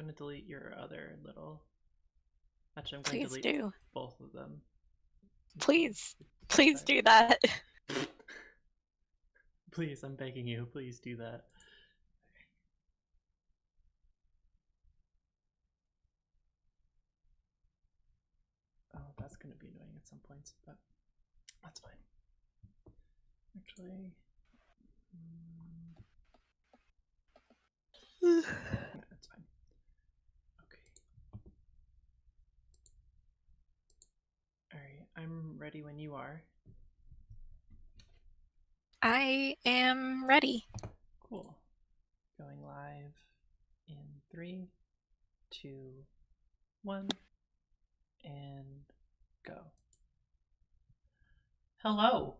gonna delete your other little. Actually, I'm gonna Please delete do. both of them. Please. Just Please do that. Please, I'm begging you. Please do that. Oh, that's gonna be annoying at some points, but that's fine. Actually, no, that's fine. Okay. All right, I'm ready when you are. I am ready. Cool. Going live in 3, 2, 1, and go. Hello.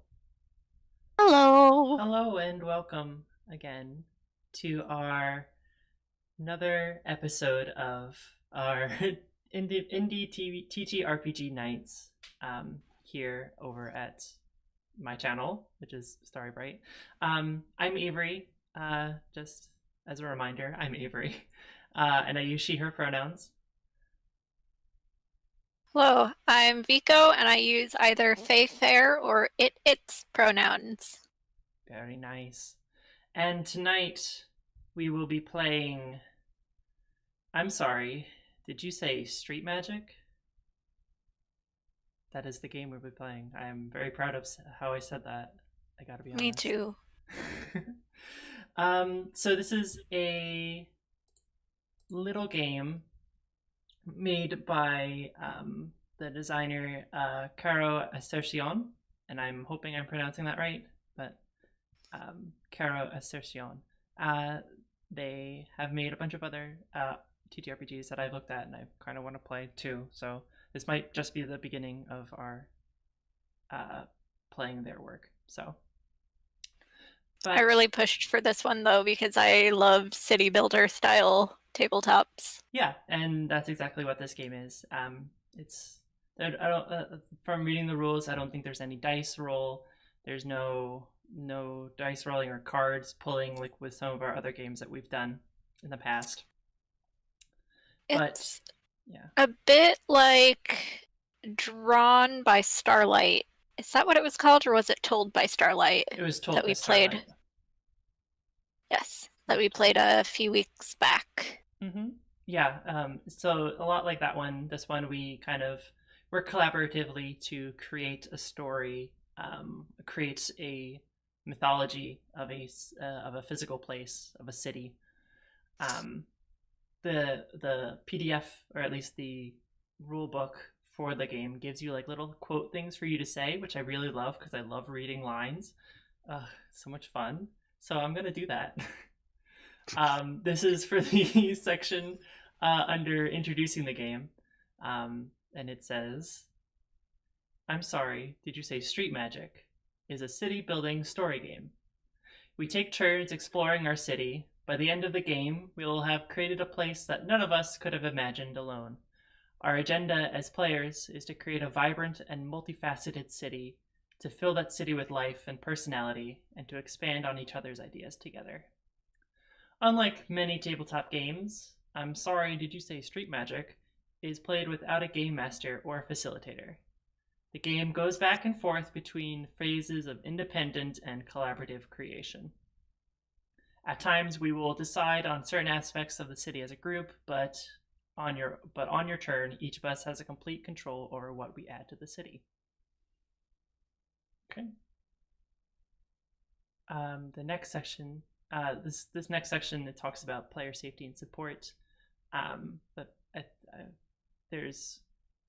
Hello. Hello and welcome again to our another episode of our indie TTRPG Nights here over at my channel, which is Starry Bright. I'm Avery. Just as a reminder, I'm Avery, and I use she/her pronouns. Hello, I'm Vico, and I use either Fae Fair or its pronouns. Very nice. And tonight we will be playing. I'm sorry, did you say Street Magic? That is the game we'll be playing. I am very proud of how I said that. I gotta be honest. Me too. So this is a little game made by the designer Caro Asercion, and I'm hoping I'm pronouncing that right, but Caro Asercion. They have made a bunch of other TTRPGs that I've looked at and I kind of want to play too, so this might just be the beginning of our playing their work. So I really pushed for this one though because I love city builder style tabletops. Yeah, and that's exactly what this game is. It's I don't from reading the rules, I don't think there's any dice roll. There's no dice rolling or cards pulling like with some of our other games that we've done in the past. It's yeah, a bit like Drawn by Starlight. Is that what it was called, or was it Told by Starlight? It was Told that we played. Starlight. Yes, that we played a few weeks back. Mm-hmm. Yeah, so a lot like that one. This one we kind of work collaboratively to create a story, create a mythology of a physical place, of a city. The PDF, or at least the rule book for the game, gives you like little quote things for you to say, which I really love because I love reading lines. So much fun. So I'm gonna do that. This is for the section under introducing the game, and it says, "I'm sorry, did you say Street Magic? Is a city building story game. We take turns exploring our city. By the end of the game, we will have created a place that none of us could have imagined alone. Our agenda as players is to create a vibrant and multifaceted city, to fill that city with life and personality, and to expand on each other's ideas together. Unlike many tabletop games, I'm sorry, did you say Street Magic, is played without a game master or facilitator. The game goes back and forth between phases of independent and collaborative creation. At times, we will decide on certain aspects of the city as a group, but on your turn, each of us has a complete control over what we add to the city." Okay. The next section, this next section, it talks about player safety and support. But there's,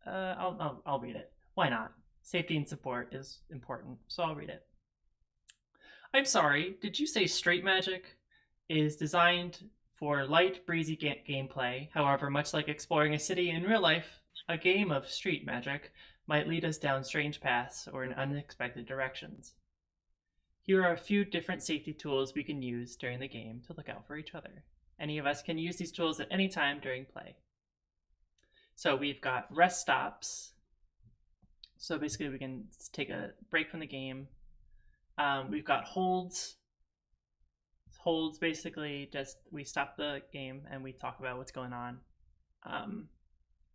I'll read it. Why not? Safety and support is important, so I'll read it. "I'm sorry, did you say Street Magic is designed for light, breezy gameplay? However, much like exploring a city in real life, a game of Street Magic might lead us down strange paths or in unexpected directions. Here are a few different safety tools we can use during the game to look out for each other. Any of us can use these tools at any time during play." So we've got rest stops. So basically we can take a break from the game. We've got holds. holds basically just we stop the game and we talk about what's going on.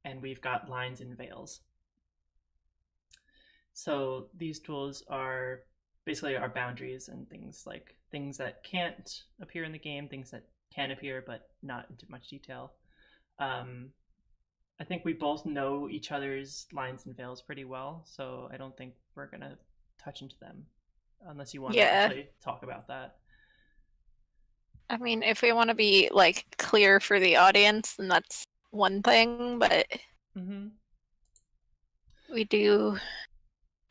And we've got lines and veils. So these tools are basically our boundaries and things that can't appear in the game, things that can appear but not in too much detail. I think we both know each other's lines and veils pretty well, so I don't think we're gonna touch into them unless you want to actually talk about that. I mean, if we want to be like clear for the audience, then that's one thing, but we do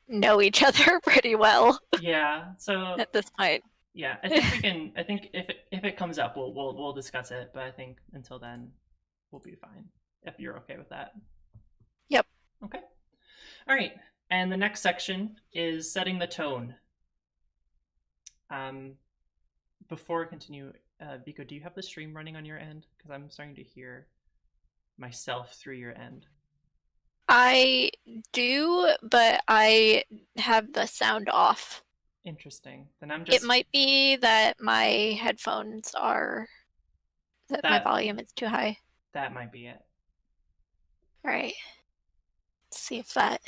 know each other pretty well. Yeah, so at this point. Yeah, I think we can. I think if it comes up, we'll discuss it. But I think until then, we'll be fine. If you're okay with that. Yep. Okay. All right. And the next section is setting the tone. Before I continue, Vico, do you have the stream running on your end? Because I'm starting to hear myself through your end. I do, but I have the sound off. Interesting. Then I'm just. It might be that my headphones are. That my volume is too high. That might be it. All right. Let's see if that.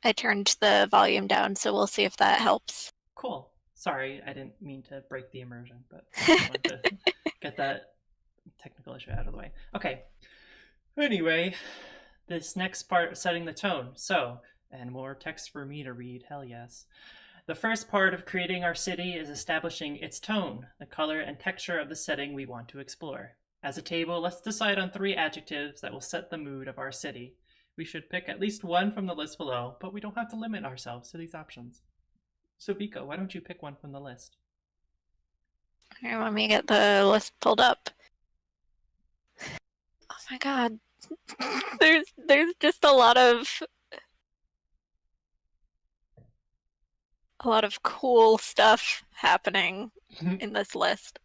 I turned the volume down, so we'll see if that helps. Cool. Sorry, I didn't mean to break the immersion, but I wanted to get that technical issue out of the way. Okay. Anyway, this next part, setting the tone. So, and more text for me to read, hell yes. The first part of creating our city is establishing its tone, the color and texture of the setting we want to explore. As a table, let's decide on 3 adjectives that will set the mood of our city. We should pick at least one from the list below, but we don't have to limit ourselves to these options. So Vico, why don't you pick one from the list? Here, let me get the list pulled up. Oh my god. There's just a lot of cool stuff happening in this list.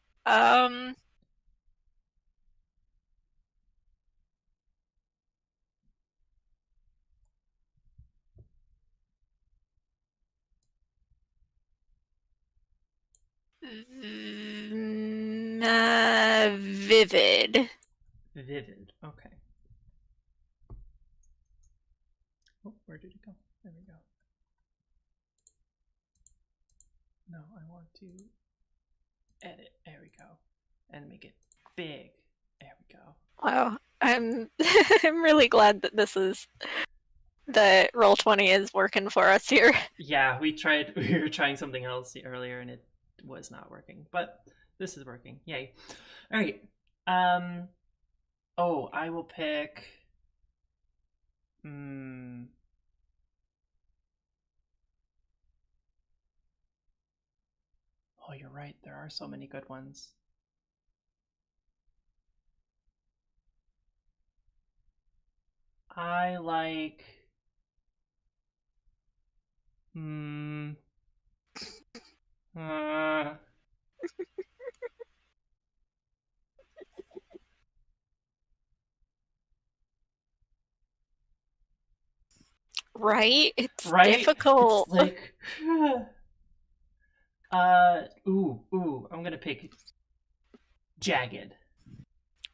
Vivid. Vivid. Okay. Oh, where did it go? There we go. No, I want to edit. There we go. And make it big. There we go. Wow. I'm I'm really glad that this is that Roll20 is working for us here. Yeah, we were trying something else earlier and it was not working. But this is working. Yay. Alright. Oh, I will pick Oh, you're right. There are so many good ones. I like. Right? It's difficult. It's like. I'm gonna pick jagged.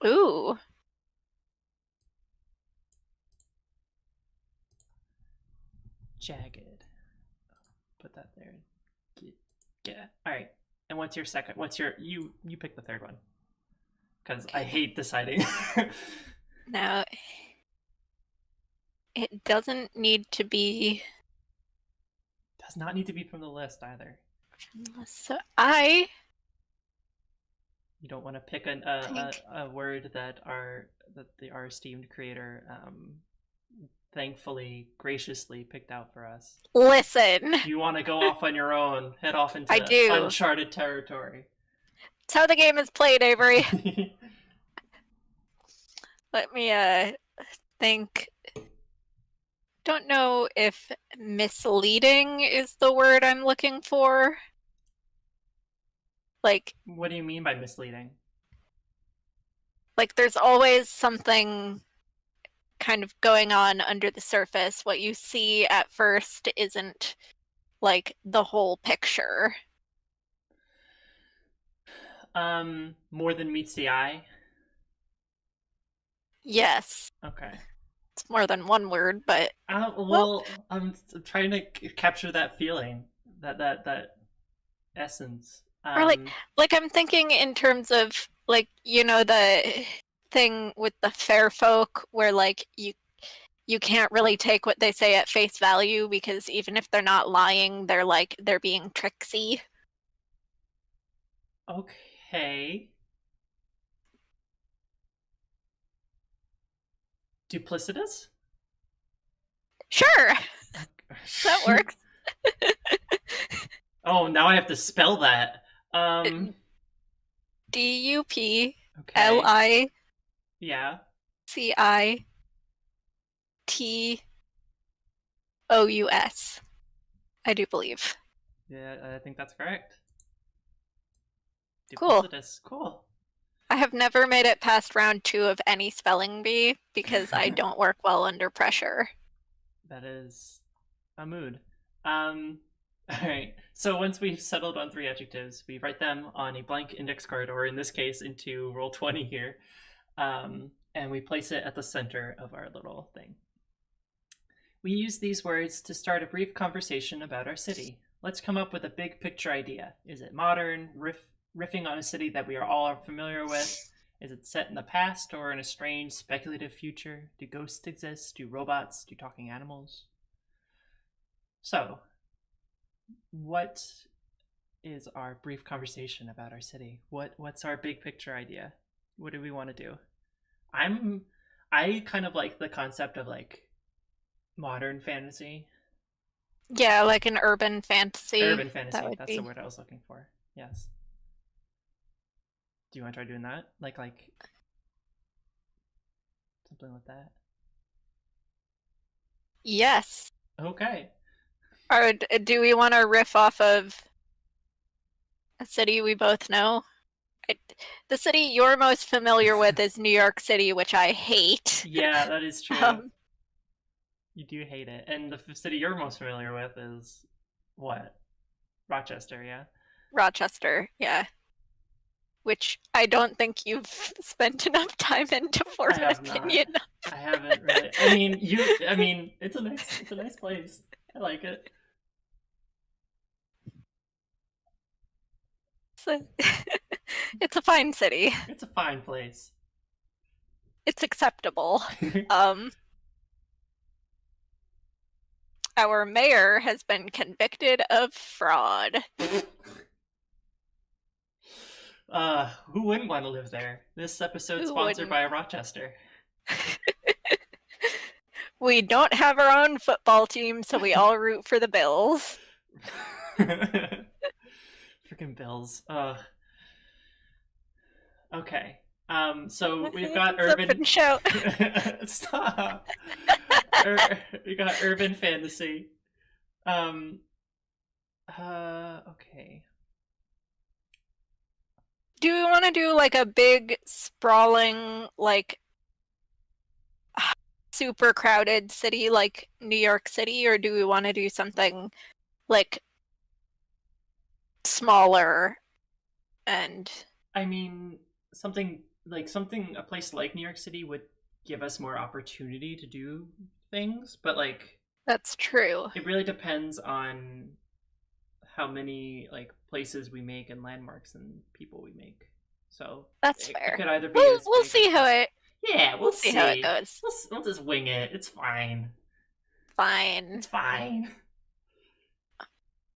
Ooh. Jagged. Put that there. Yeah. All right. And what's your second? You pick the third one? Because I hate deciding. Now, it doesn't need to be. Does not need to be from the list either. So You don't want to pick a word that our esteemed creator thankfully graciously picked out for us. Listen. You want to go off on your own, head off into uncharted territory. It's how the game is played, Avery. Let me think. Don't know if misleading is the word I'm looking for. Like, what do you mean by misleading? Like, there's always something kind of going on under the surface. What you see at first isn't like the whole picture. More than meets the eye. Yes. Okay. It's more than one word, but well, Well, I'm trying to capture that feeling, that essence. or like I'm thinking in terms of like the thing with the fair folk where like you can't really take what they say at face value because even if they're not lying, they're being tricksy. Okay. Duplicitous? Sure, that Okay. works. Oh, now I have to spell that. Okay. DUPLICITOUS. Yeah. I do believe. Yeah, I think that's correct. Cool. Duplicitous. Cool. I have never made it past round 2 of any spelling bee because I don't work well under pressure. That is a mood. All right. So once we've settled on 3 adjectives, we write them on a blank index card, or in this case, into Roll20 here, and we place it at the center of our little thing. We use these words to start a brief conversation about our city. Let's come up with a big picture idea. Is it modern, riffing on a city that we are all familiar with? Is it set in the past or in a strange, speculative future? Do ghosts exist? Do robots? Do talking animals? So, what is our brief conversation about our city? What's our big picture idea? What do we want to do? I kind of like the concept of like modern fantasy. Yeah, like an urban fantasy. Urban fantasy. That would That's be. the word I was looking for. Yes. Do you want to try doing that? Like something like that. Yes. Okay. Or do we want to riff off of a city we both know? The city you're most familiar with is New York City, which I hate. Yeah, that is true. You do hate it. And the city you're most familiar with is what? Rochester, yeah? Rochester, yeah. Which I don't think you've spent enough time into for I an have opinion. not. I haven't really. I mean, it's a nice place. I like it. It's a fine city. It's a fine place. It's acceptable. Our mayor has been convicted of fraud. Who wouldn't want to live there? This episode sponsored by Rochester. We don't have our own football team, so we all root for the Bills. Freaking Bills. Okay. So we've got urban. Show. Stop. We got urban fantasy. Okay. Do we want to do like a big, sprawling, like super crowded city like New York City, or do we want to do something like smaller and I mean, a place like New York City would give us more opportunity to do things, but like that's true. It really depends on how many like places we make and landmarks and people we make. So that's fair. It could either be we'll see how it. Yeah, we'll see how it goes. We'll just wing it. It's fine. Fine. It's fine.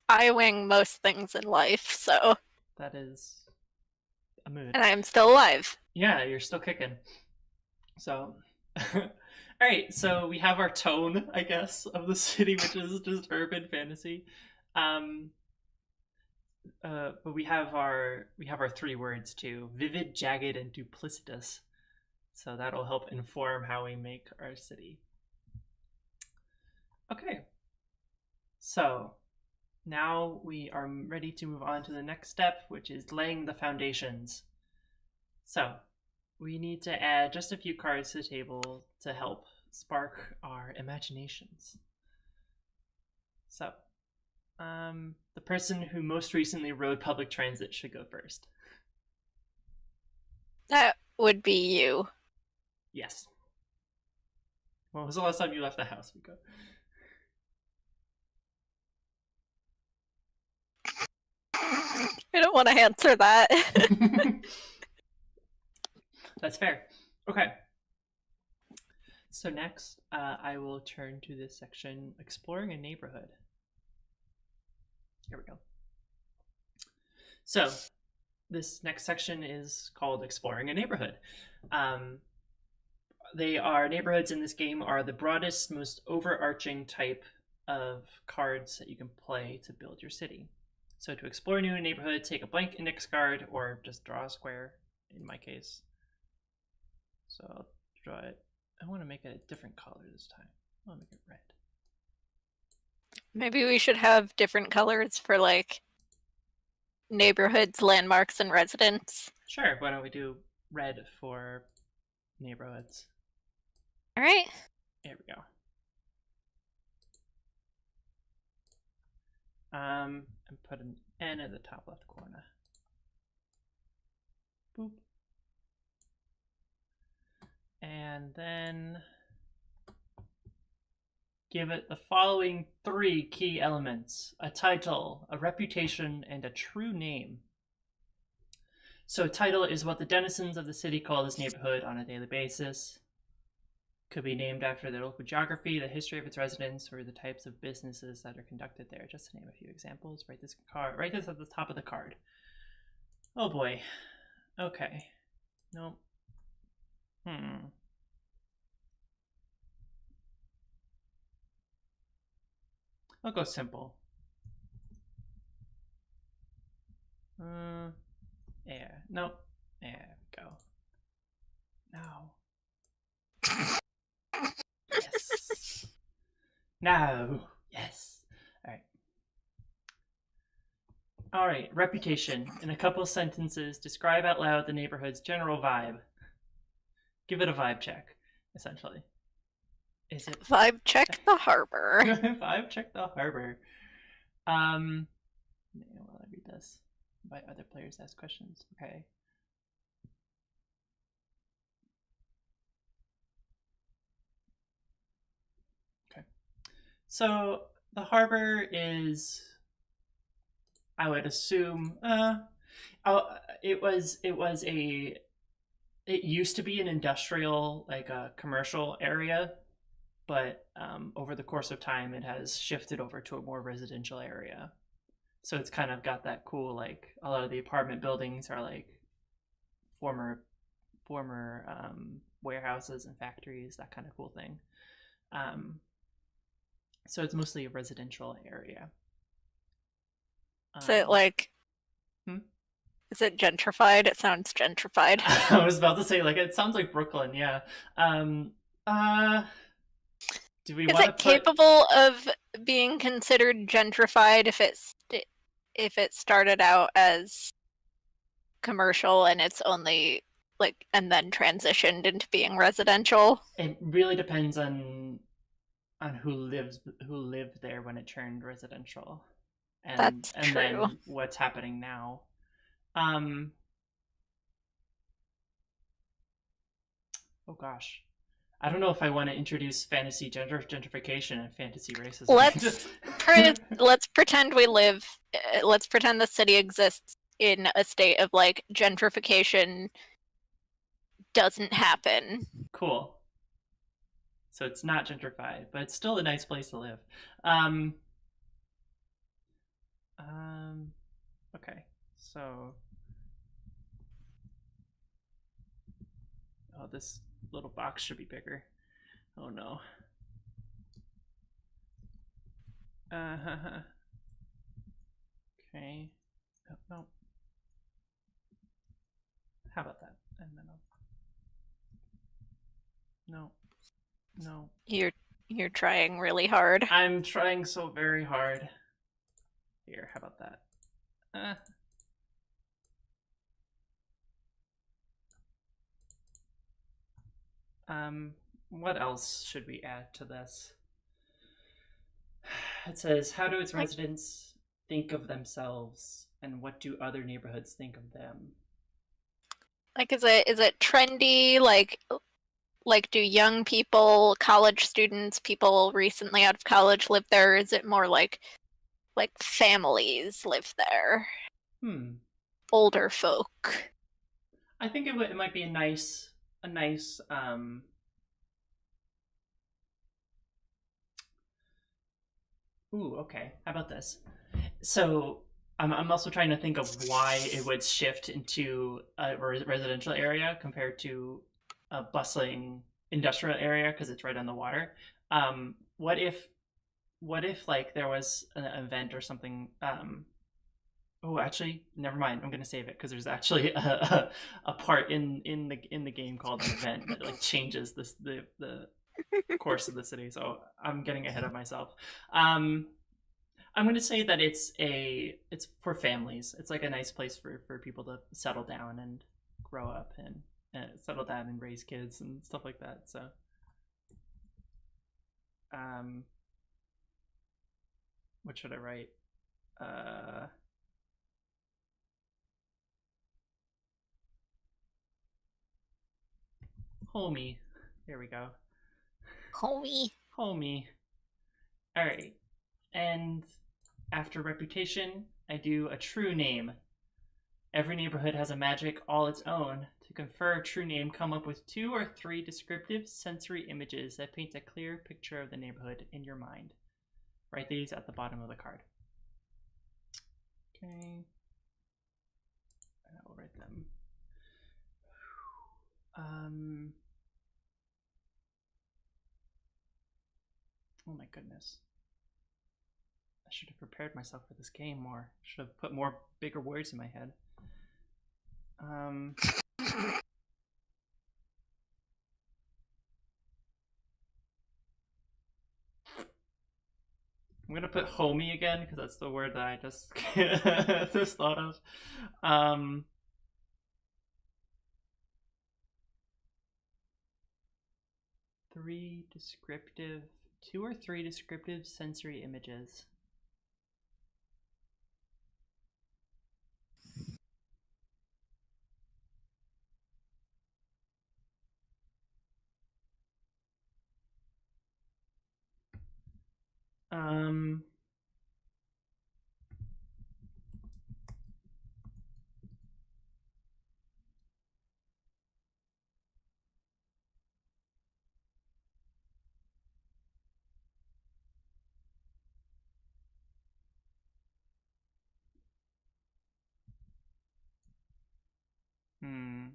I wing most things in life, so that is a mood. And I'm still alive. Yeah, you're still kicking. So, all right. So we have our tone, I guess, of the city, which is just urban fantasy. But we have our 3 words too: vivid, jagged, and duplicitous. So that'll help inform how we make our city. Okay. So now we are ready to move on to the next step, which is laying the foundations. So we need to add just a few cards to the table to help spark our imaginations. So the person who most recently rode public transit should go first. That would be you. Yes. When was the last time you left the house, Miko? I don't want to answer that. That's fair. Okay. So next, I will turn to this section, exploring a neighborhood. Here we go. So this next section is called exploring a neighborhood. They are neighborhoods in this game are the broadest, most overarching type of cards that you can play to build your city. So to explore a new neighborhood, take a blank index card or just draw a square in my case. So I'll draw it. I want to make it a different color this time. I want to make it red. Maybe we should have different colors for like neighborhoods, landmarks, and residents. Sure, why don't we do red for neighborhoods? All right. There we go. And put an N at the top left corner. Boop. And then give it the following 3 key elements: a title, a reputation, and a true name. So title is what the denizens of the city call this neighborhood on a daily basis. Could be named after their local geography, the history of its residents, or the types of businesses that are conducted there. Just to name a few examples. Write this at the top of the card. Oh boy. Okay. Nope. I'll go simple. Yeah. Nope. There we go. No. Yes. No. Yes. All right. Reputation. In a couple sentences, describe out loud the neighborhood's general vibe. Give it a vibe check, essentially. Is it Vibe check the harbor? Vibe check the harbor. While I read this, invite other players ask questions. Okay. So the harbor is, I would assume, it used to be an industrial, like a commercial area, but over the course of time, it has shifted over to a more residential area. So it's kind of got that cool, like a lot of the apartment buildings are like former warehouses and factories, that kind of cool thing. So it's mostly a residential area. Is it like? Is it gentrified? It sounds gentrified. I was about to say, like, it sounds like Brooklyn. Yeah. Do we want to put... capable of being considered gentrified if it started out as commercial and it's only like and then transitioned into being residential? It really depends on who lived there when it turned residential, That's true. Then what's happening now. Oh gosh, I don't know if I want to introduce fantasy gentrification and fantasy racism. Let's pretend we live. Let's pretend the city exists in a state of like gentrification doesn't happen. Cool. So it's not gentrified, but it's still a nice place to live. Okay, so this little box should be bigger. Oh no. Okay. Oh, no. How about that? And then no. You're trying really hard. I'm trying so very hard. Here, how about that? What else should we add to this? It says, how do its residents think of themselves, and what do other neighborhoods think of them? Like, is it trendy? Like, do young people, college students, people recently out of college live there? Is it more like families live there? Hmm. Older folk. I think it might be a nice. Ooh, okay. How about this? So I'm also trying to think of why it would shift into a residential area compared to a bustling industrial area because it's right on the water. What if like there was an event or something? Oh, actually, never mind. I'm gonna save it because there's actually a part in the game called an event that like changes the course of the city. So I'm getting ahead of myself. Um, I'm going to say that it's for families. It's like a nice place for people to settle down and grow up and settle down and raise kids and stuff like that. So, um, what should I write? Uh, homie. There we go. Homie. Homie. All right. And after reputation, I do a true name. Every neighborhood has a magic all its own. To confer a true name, come up with 2 or 3 descriptive sensory images that paint a clear picture of the neighborhood in your mind. Write these at the bottom of the card. Okay. I'll write them. Oh my goodness. I should have prepared myself for this game more. I should have put more bigger words in my head. I'm gonna put homie again because that's the word that I just just thought of. 3 descriptive, 2 or 3 descriptive sensory images. Um, hmm.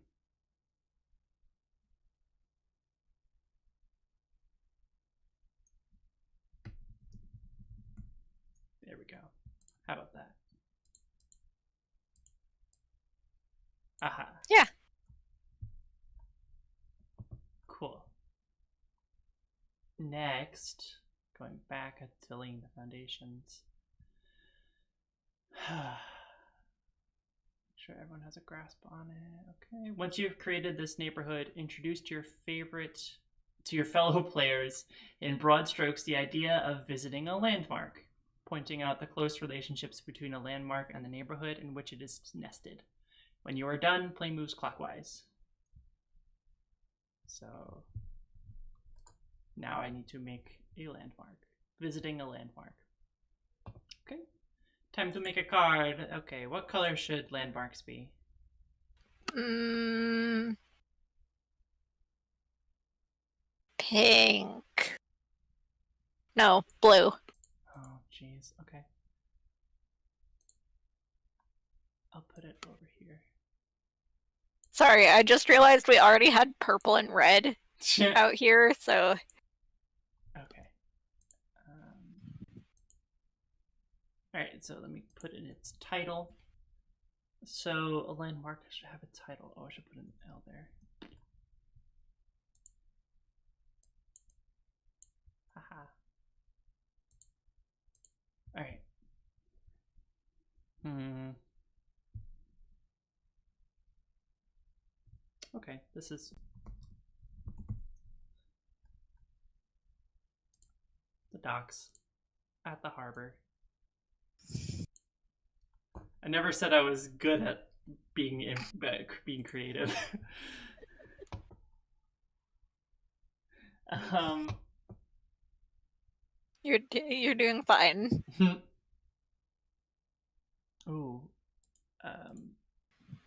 There we go. How about that? Aha. Yeah. Cool. Next, going back to laying the foundations. Sure everyone has a grasp on it. Okay. Once you've created this neighborhood, introduce to your fellow players in broad strokes the idea of visiting a landmark, pointing out the close relationships between a landmark and the neighborhood in which it is nested. When you are done, play moves clockwise. So now I need to make a landmark. Visiting a landmark. Okay. Time to make a card. Okay, what color should landmarks be? Pink. No, blue. Oh, jeez. Okay. I'll put it over here. Sorry, I just realized we already had purple and red out here, so. Okay. Alright, so let me put in its title. So a landmark should have a title. Oh, I should put an L there. Haha. Alright. Okay, this is the docks at the harbor. I never said I was good at being creative. um, You're doing fine. ooh,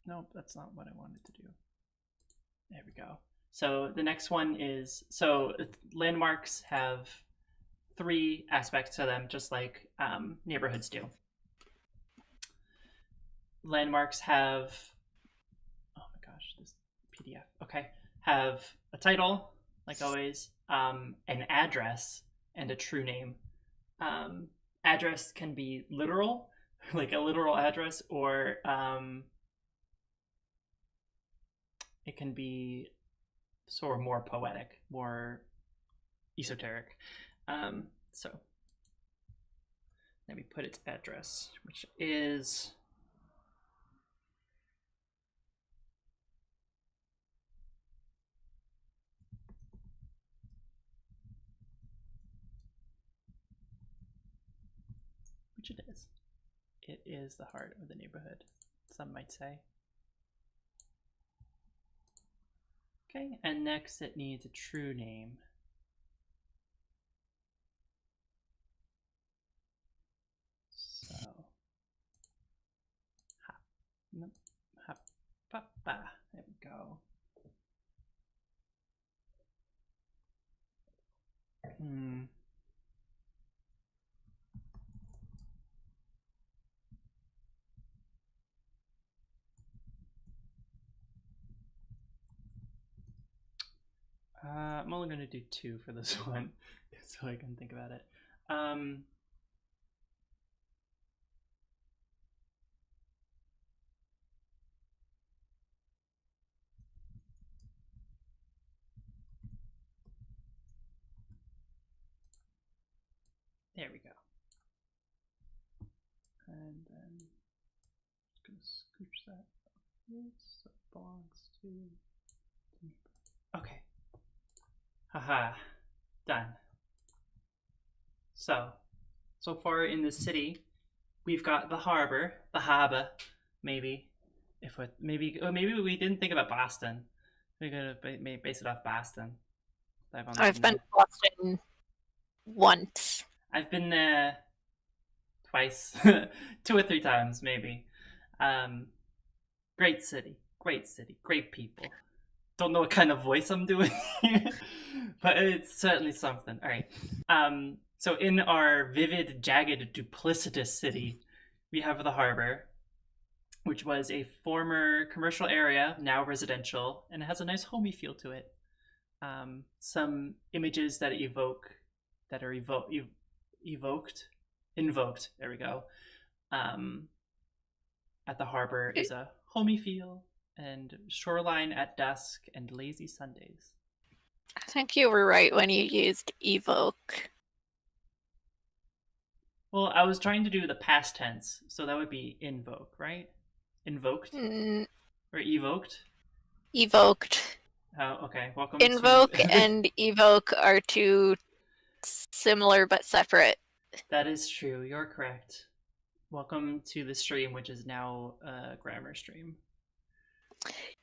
no, that's not what I wanted to do. There we go. So the next one is landmarks have three aspects to them, just like neighborhoods do. Landmarks have, oh my gosh, this PDF. Okay, have a title, like always, an address, and a true name. Address can be literal, like a literal address, or it can be sort of more poetic, more esoteric. So let me put its address, which is which it is. It is the heart of the neighborhood, some might say. Okay, and next it needs a true name. So, there we go. I'm only going to do 2 for this one, so I can think about it. There we go. And then just going to scooch that up so it belongs to. Okay. Haha. Done. So far in the city, we've got the harbor, maybe. Maybe we didn't think about Boston. We gotta base it off Boston. I've been to Boston once. I've been there twice, 2 or 3 times maybe. Great city, great people. Don't know what kind of voice I'm doing, but it's certainly something. All right. So in our vivid, jagged, duplicitous city, we have the harbor, which was a former commercial area, now residential, and it has a nice homey feel to it. Some images that are invoked. There we go. At the harbor is a homey feel and shoreline at dusk and lazy Sundays. I think you were right when you used evoke. Well, I was trying to do the past tense, so that would be invoke, right? Invoked? Or evoked? Evoked. Oh, okay. Welcome Invoke to... and evoke are two similar but separate. That is true. You're correct. Welcome to the stream, which is now a grammar stream.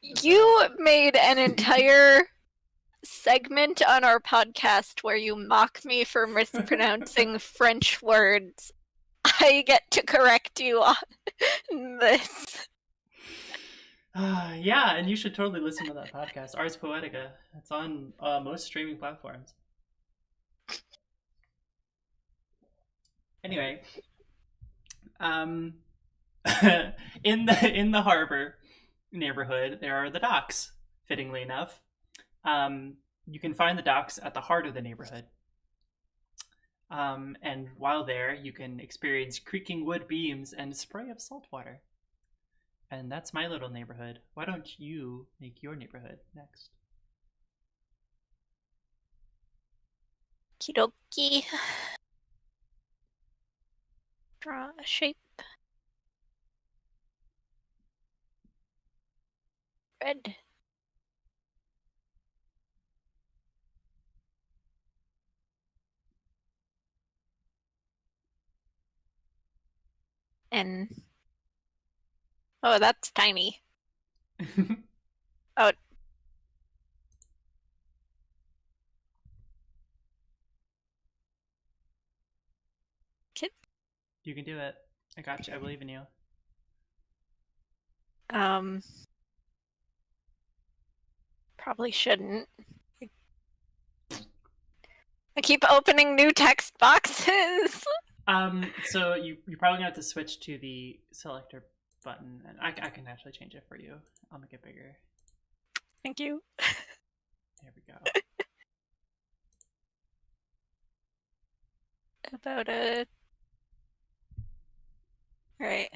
You made an entire segment on our podcast where you mock me for mispronouncing French words. I get to correct you on this. Yeah, and you should totally listen to that podcast, Ars Poetica. It's on most streaming platforms. Anyway, in the harbor neighborhood, there are the docks. Fittingly enough, you can find the docks at the heart of the neighborhood. And while there, you can experience creaking wood beams and a spray of salt water. And that's my little neighborhood. Why don't you make your neighborhood next? Kidoki. Draw a shape. Red. And oh, that's tiny. Oh, kid. You can do it. I got you. I believe in you. Um, probably shouldn't. I keep opening new text boxes. So you're probably gonna have to switch to the selector button, and I can actually change it for you. I'll make it bigger. Thank you. There we go. About a. Right.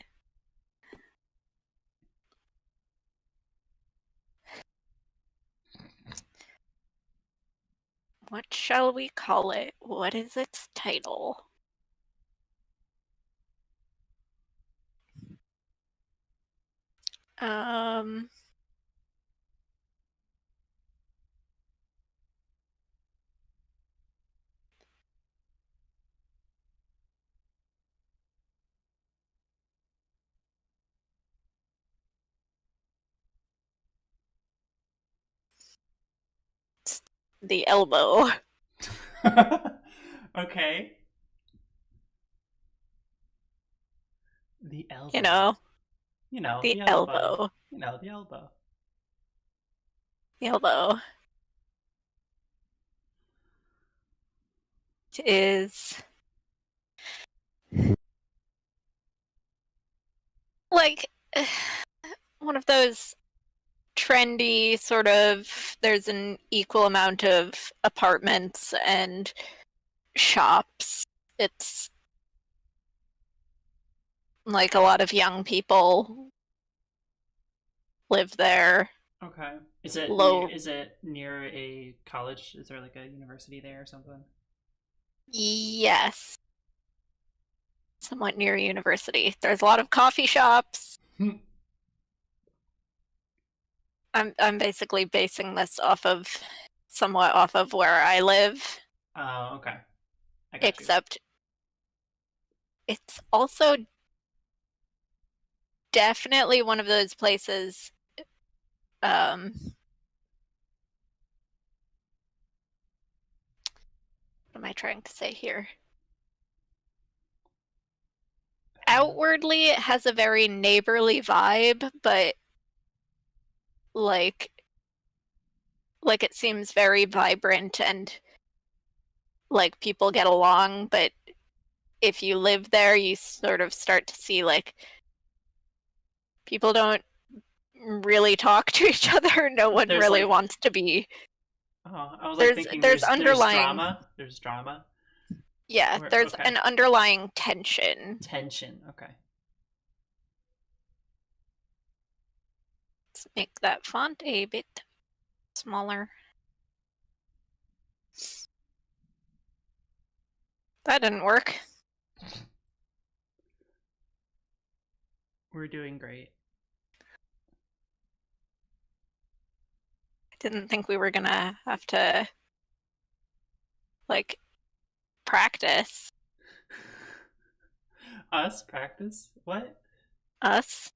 What shall we call it? What is its title? Um. The elbow. Okay. The elbow. You know, You know, the the elbow. elbow. You know, the elbow. The elbow is like one of those trendy sort of. There's an equal amount of apartments and shops. It's like a lot of young people live there. Okay. Is it near? Low. Is it near a college? Is there like a university there or something? Yes, somewhat near a university. There's a lot of coffee shops. I'm basically basing this somewhat off of where I live, Oh, okay. I got you. except it's also definitely one of those places. What am I trying to say here? Outwardly, it has a very neighborly vibe, but like like it seems very vibrant and like people get along, but if you live there, you sort of start to see like people don't really talk to each other. No one There's really like, wants to be. oh, I was like There's thinking there's there's underlying drama. There's drama. Yeah, Where there's okay. an underlying tension. Tension. Okay. Let's make that font a bit smaller. That didn't work. We're doing great. I didn't think we were gonna have to like practice Us practice? What? us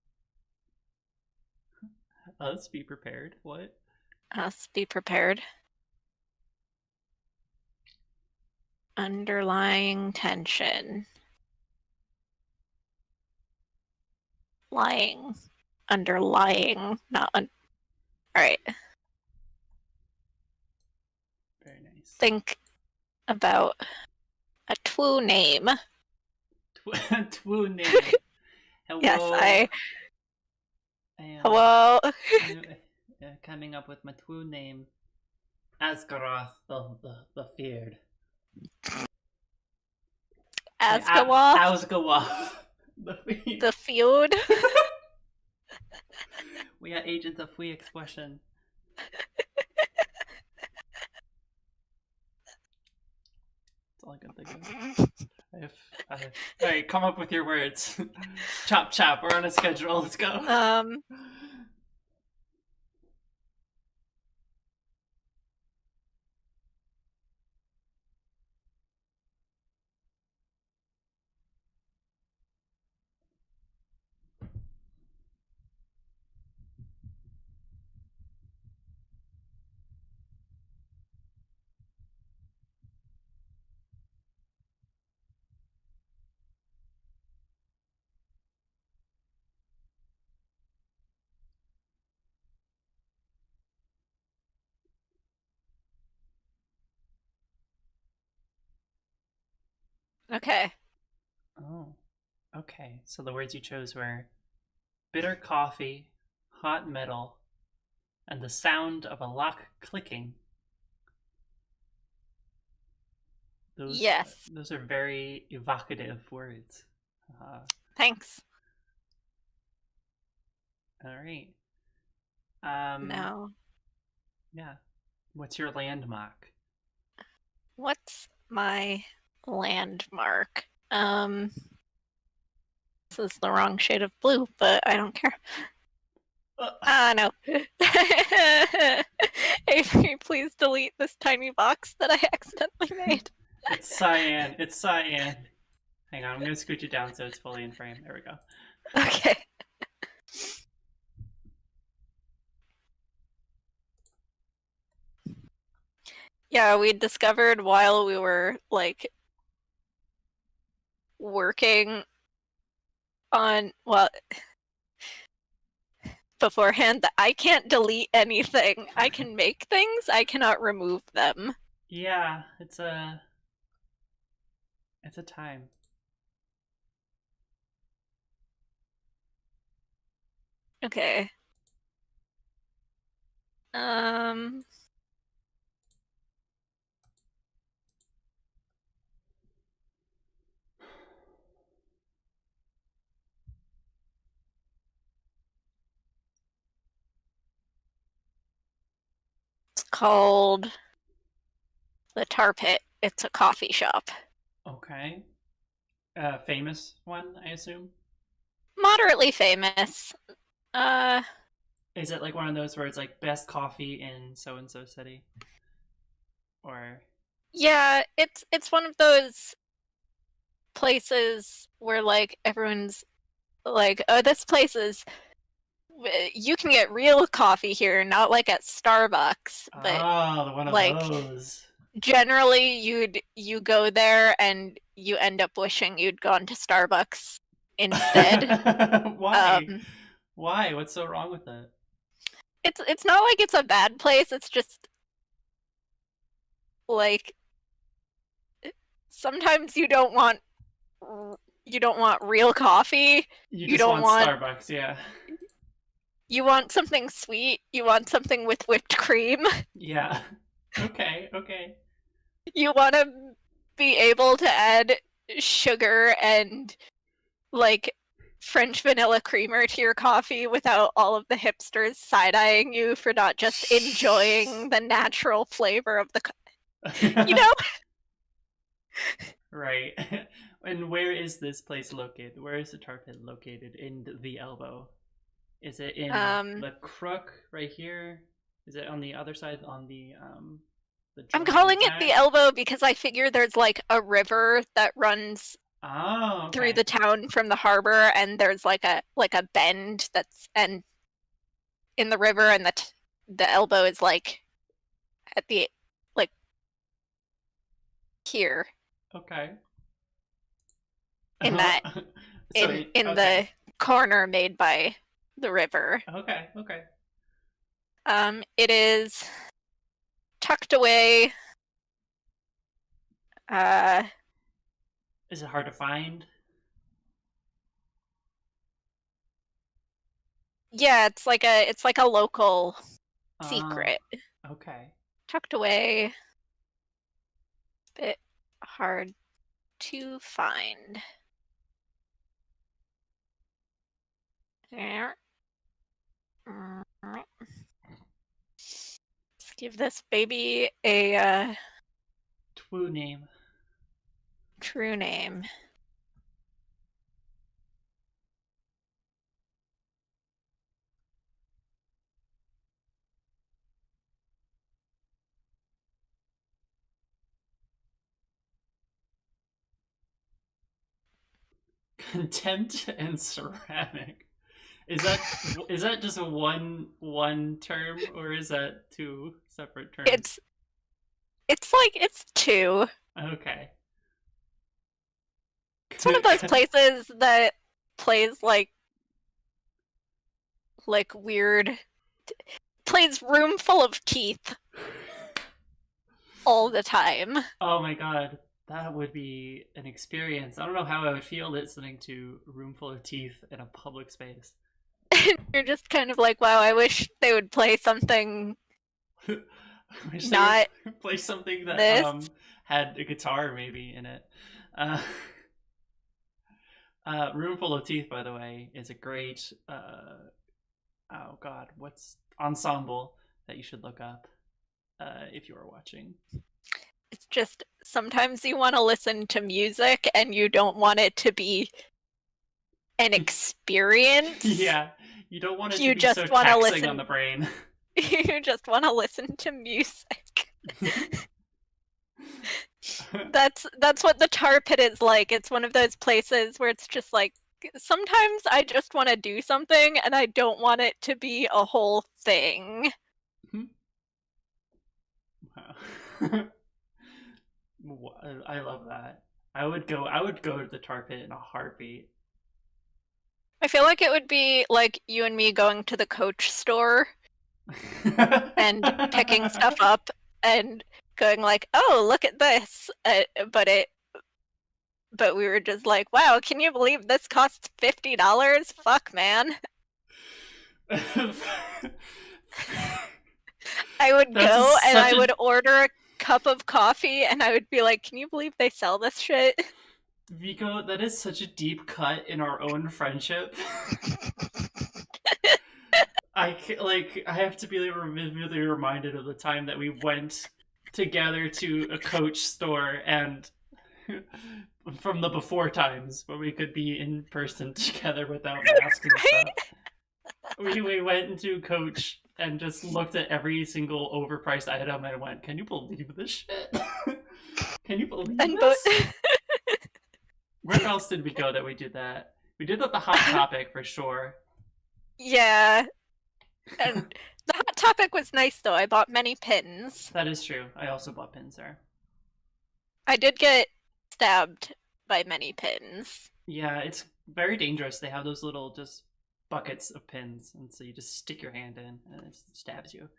Us be prepared? What? us be prepared. Underlying tension. Lying. Underlying. Not all right. Very nice. Think about a twoo name. Twoo name. Yes, Hello. I am hello. I'm coming up with my twoo name. Asgaroth the feared. Sorry, Asgaroth. Asgaroth the feared. The feud. We are agents of free expression. That's all I can think of. All right, come up with your words. Chop chop. We're on a schedule. Let's go. Okay. Oh, okay. So the words you chose were bitter coffee, hot metal, and the sound of a lock clicking. Those Yes. those are very evocative words. Thanks. All right. Um, Now, yeah. What's your landmark? what's my landmark? This is the wrong shade of blue, but I don't care. No. Avery, please delete this tiny box that I accidentally made. It's cyan. It's cyan. Hang on, I'm gonna scooch it down so it's fully in frame. There we go. Okay. Yeah, we discovered while we were like working on, well, beforehand, that I can't delete anything. I can make things, I cannot remove them. Yeah, it's a time. Okay. Um, it's called the Tar Pit. It's a coffee shop. Okay. Famous one, I assume. Moderately famous. Uh, Is it like one of those where it's like best coffee in so and so city? Or yeah, it's one of those places where like everyone's like, oh, this place is, you can get real coffee here, not like at Starbucks, but one of like those. generally you go there and you end up wishing you'd gone to Starbucks instead. Why? Um, Why? What's so wrong with it? it's not like it's a bad place, it's just like sometimes you don't want real coffee. You You just don't want want Starbucks, yeah. you want something sweet, you want something with whipped cream. Yeah. Okay, okay. You want to be able to add sugar and like French vanilla creamer to your coffee without all of the hipsters side-eyeing you for not just enjoying the natural flavor of the you know. Right. And where is this place located? Where is the tar pit located in the elbow? Is it in um the crook right here? Is it on the other side on the I'm joint in the calling it the back? elbow because I figure there's like a river that runs Oh, through okay. the town from the harbor, and there's like a bend that's and in the river, and the elbow is like at the like here Okay. in that So in okay. the corner made by the river. Okay, okay. It is tucked away. Uh, Is it hard to find? yeah, it's like a local Oh, secret. okay. Tucked away, bit hard to find. There. Let's give this baby a Twoo name. true name. Contempt and ceramic. Is that just one term or is that two separate terms? It's it's like it's two. Okay. It's one of those places that plays like weird plays room full of teeth all the time. Oh my god, that would be an experience. I don't know how I would feel listening to a room full of teeth in a public space. You're just kind of like, wow, I wish they would play something I wish they not would play something that this. had a guitar maybe in it. Uh, room full of teeth, by the way, is a great oh god, what's ensemble that you should look up if you are watching. It's just sometimes you want to listen to music and you don't want it to be an experience. Yeah, you don't want it You to be just so want to taxing listen. on the brain. You just want to listen to music. That's what the tar pit is like. It's one of those places where it's just like sometimes I just want to do something and I don't want it to be a whole thing. Wow. I love that. I would go to the tar pit in a heartbeat. I feel like it would be like you and me going to the Coach store and picking stuff up and going like, "Oh, look at this!" But we were just like, "Wow, can you believe this costs $50? Fuck, man!" I would go and I would order a cup of coffee, and I would be like, "Can you believe they sell this shit?" Vico, that is such a deep cut in our own friendship. I have to be vividly reminded of the time that we went together to a Coach store, and from the before times where we could be in person together without masks and stuff. We went into Coach and just looked at every single overpriced item and went, "Can you believe this shit? Can you believe this?" Where else did we go that we did that? We did that the Hot Topic for sure. Yeah. And the Hot Topic was nice though. I bought many pins. That is true. I also bought pins there. I did get stabbed by many pins. Yeah, it's very dangerous. They have those little just buckets of pins, and so you just stick your hand in and it stabs you.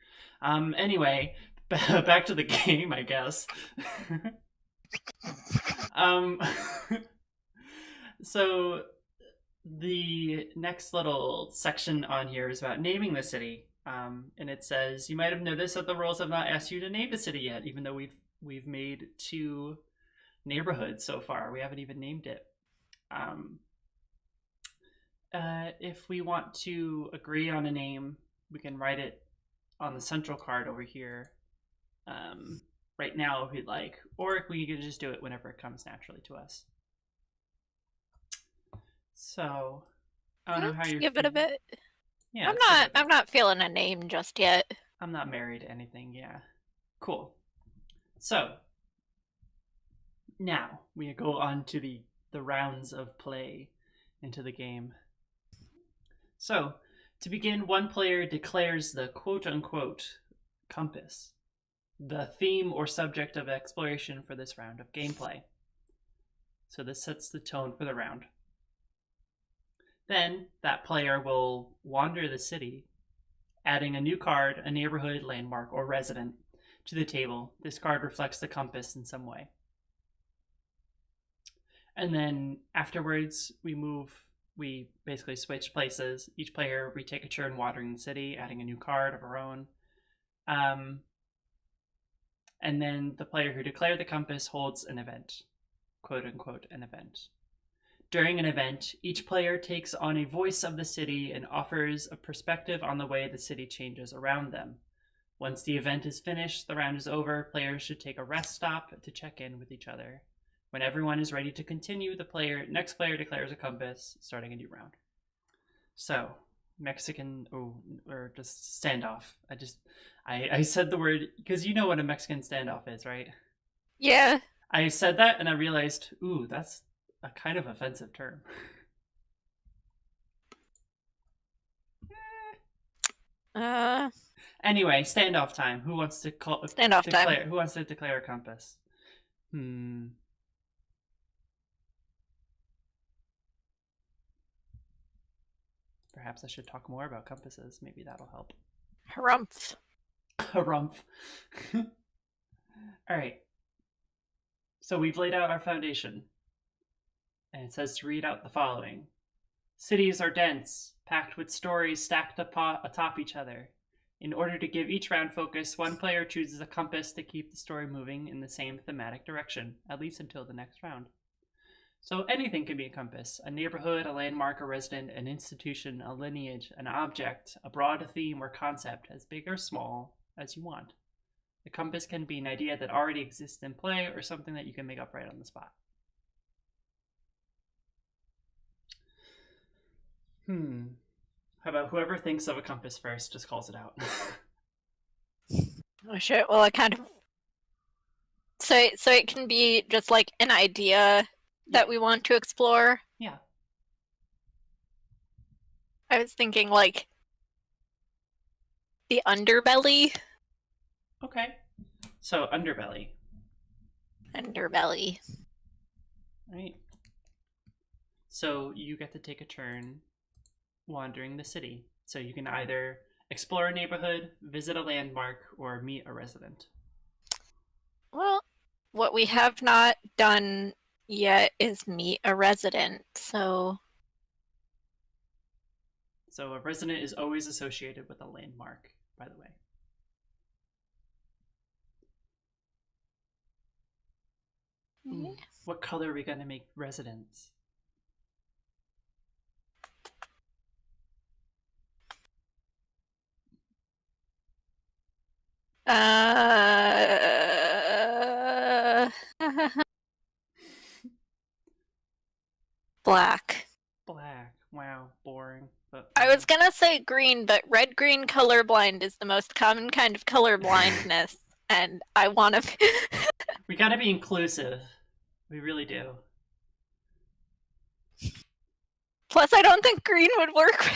Anyway, back to the game, I guess. So the next little section on here is about naming the city. And it says, you might have noticed that the rules have not asked you to name the city yet, even though we've made 2 neighborhoods so far. We haven't even named it. If we want to agree on a name, we can write it on the central card over here right now if we'd like, or we can just do it whenever it comes naturally to us. So I don't know how you're give it a bit. Yeah, I'm not feeling a name just yet. I'm not married to anything. Yeah, cool. So now we go on to the rounds of play into the game. So to begin, one player declares the quote-unquote compass, the theme or subject of exploration for this round of gameplay. So this sets the tone for the round. Then that player will wander the city, adding a new card, a neighborhood, landmark, or resident to the table. This card reflects the compass in some way. And then afterwards, we basically switch places. Each player, we take a turn wandering the city, adding a new card of our own. And then the player who declared the compass holds an event, quote unquote, an event. During an event, each player takes on a voice of the city and offers a perspective on the way the city changes around them. Once the event is finished, the round is over. Players should take a rest stop to check in with each other. When everyone is ready to continue, the next player declares a compass, starting a new round. So, Mexican, or just standoff. I said the word, because you know what a Mexican standoff is, right? Yeah. I said that and I realized, that's a kind of offensive term. Anyway, standoff time. Who wants to time? Who wants to declare a compass? Perhaps I should talk more about compasses. Maybe that'll help. Harumph. Harumph. All right. So we've laid out our foundation, and it says to read out the following. Cities are dense, packed with stories stacked atop each other. In order to give each round focus, one player chooses a compass to keep the story moving in the same thematic direction, at least until the next round. So anything can be a compass: a neighborhood, a landmark, a resident, an institution, a lineage, an object, a broad theme or concept, as big or small as you want. The compass can be an idea that already exists in play or something that you can make up right on the spot. How about whoever thinks of a compass first just calls it out? Oh shit, well I kind of... So it can be just like an idea that we want to explore? Yeah. I was thinking like the underbelly. Okay. So underbelly. Underbelly. Right. So you get to take a turn wandering the city. So you can either explore a neighborhood, visit a landmark, or meet a resident. Well, what we have not done yet is meet a resident, so... So a resident is always associated with a landmark, by the way. Ooh, what color are we going to make residents? Black. Black. Wow, boring. But I was gonna say green, but red-green colorblind is the most common kind of colorblindness, and I want to... we gotta be inclusive. We really do. Plus, I don't think green would work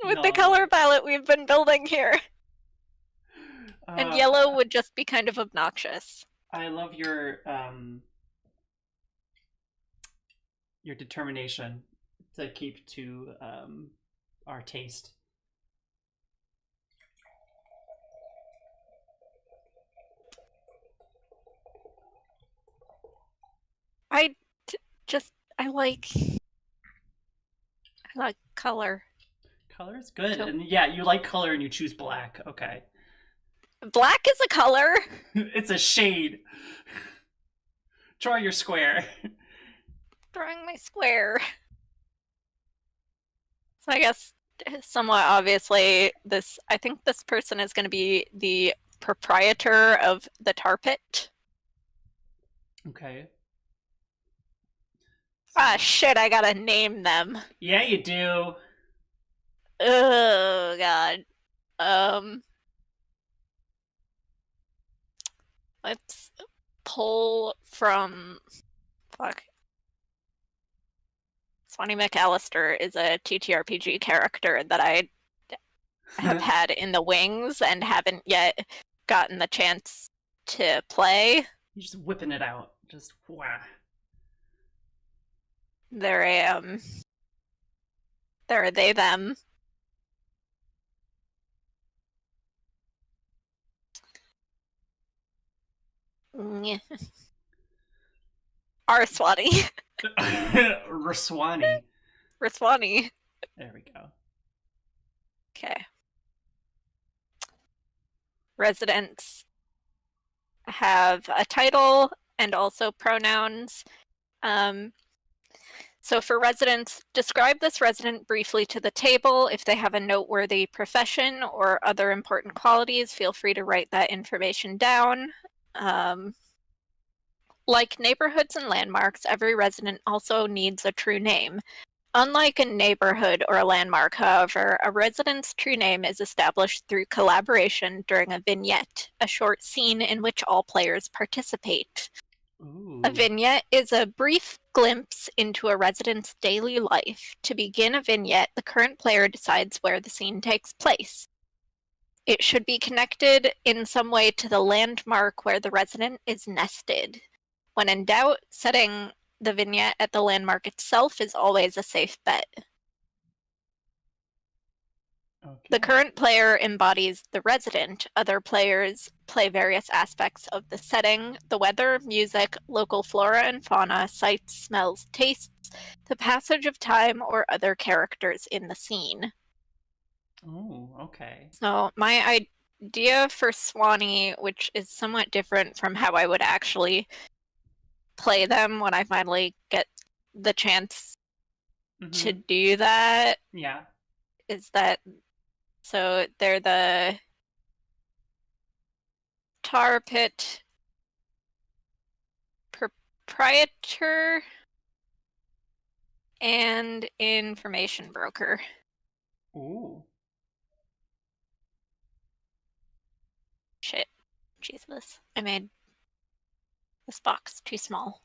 with the color palette we've been building here. And yellow would just be kind of obnoxious. I love your determination to keep to our taste. I like color. Color's good. So, and yeah, you like color and you choose black. Okay. Black is a color. It's a shade. Draw your square. Drawing my square. So I guess somewhat obviously I think this person is going to be the proprietor of the tar pit. Okay. Ah, shit, I gotta name them. Yeah, you do. Oh, God. Let's pull from... Fuck. Swanee McAllister is a TTRPG character that I have had in the wings and haven't yet gotten the chance to play. You're just whipping it out. Just, wow. They're they, them. Arswani. Raswani. Raswani. There we go. Okay. Residents have a title and also pronouns. So for residents, describe this resident briefly to the table. If they have a noteworthy profession or other important qualities, feel free to write that information down. Like neighborhoods and landmarks, every resident also needs a true name. Unlike a neighborhood or a landmark, however, a resident's true name is established through collaboration during a vignette, a short scene in which all players participate. Ooh. A vignette is a brief glimpse into a resident's daily life. To begin a vignette, the current player decides where the scene takes place. It should be connected in some way to the landmark where the resident is nested. When in doubt, setting the vignette at the landmark itself is always a safe bet. Okay. The current player embodies the resident. Other players play various aspects of the setting, the weather, music, local flora and fauna, sights, smells, tastes, the passage of time, or other characters in the scene. Oh, okay. So my idea for Swanee, which is somewhat different from how I would actually play them when I finally get the chance to do that, Yeah. is that so they're the tar pit proprietor and information broker. Ooh. Shit. Jesus. I made this box too small.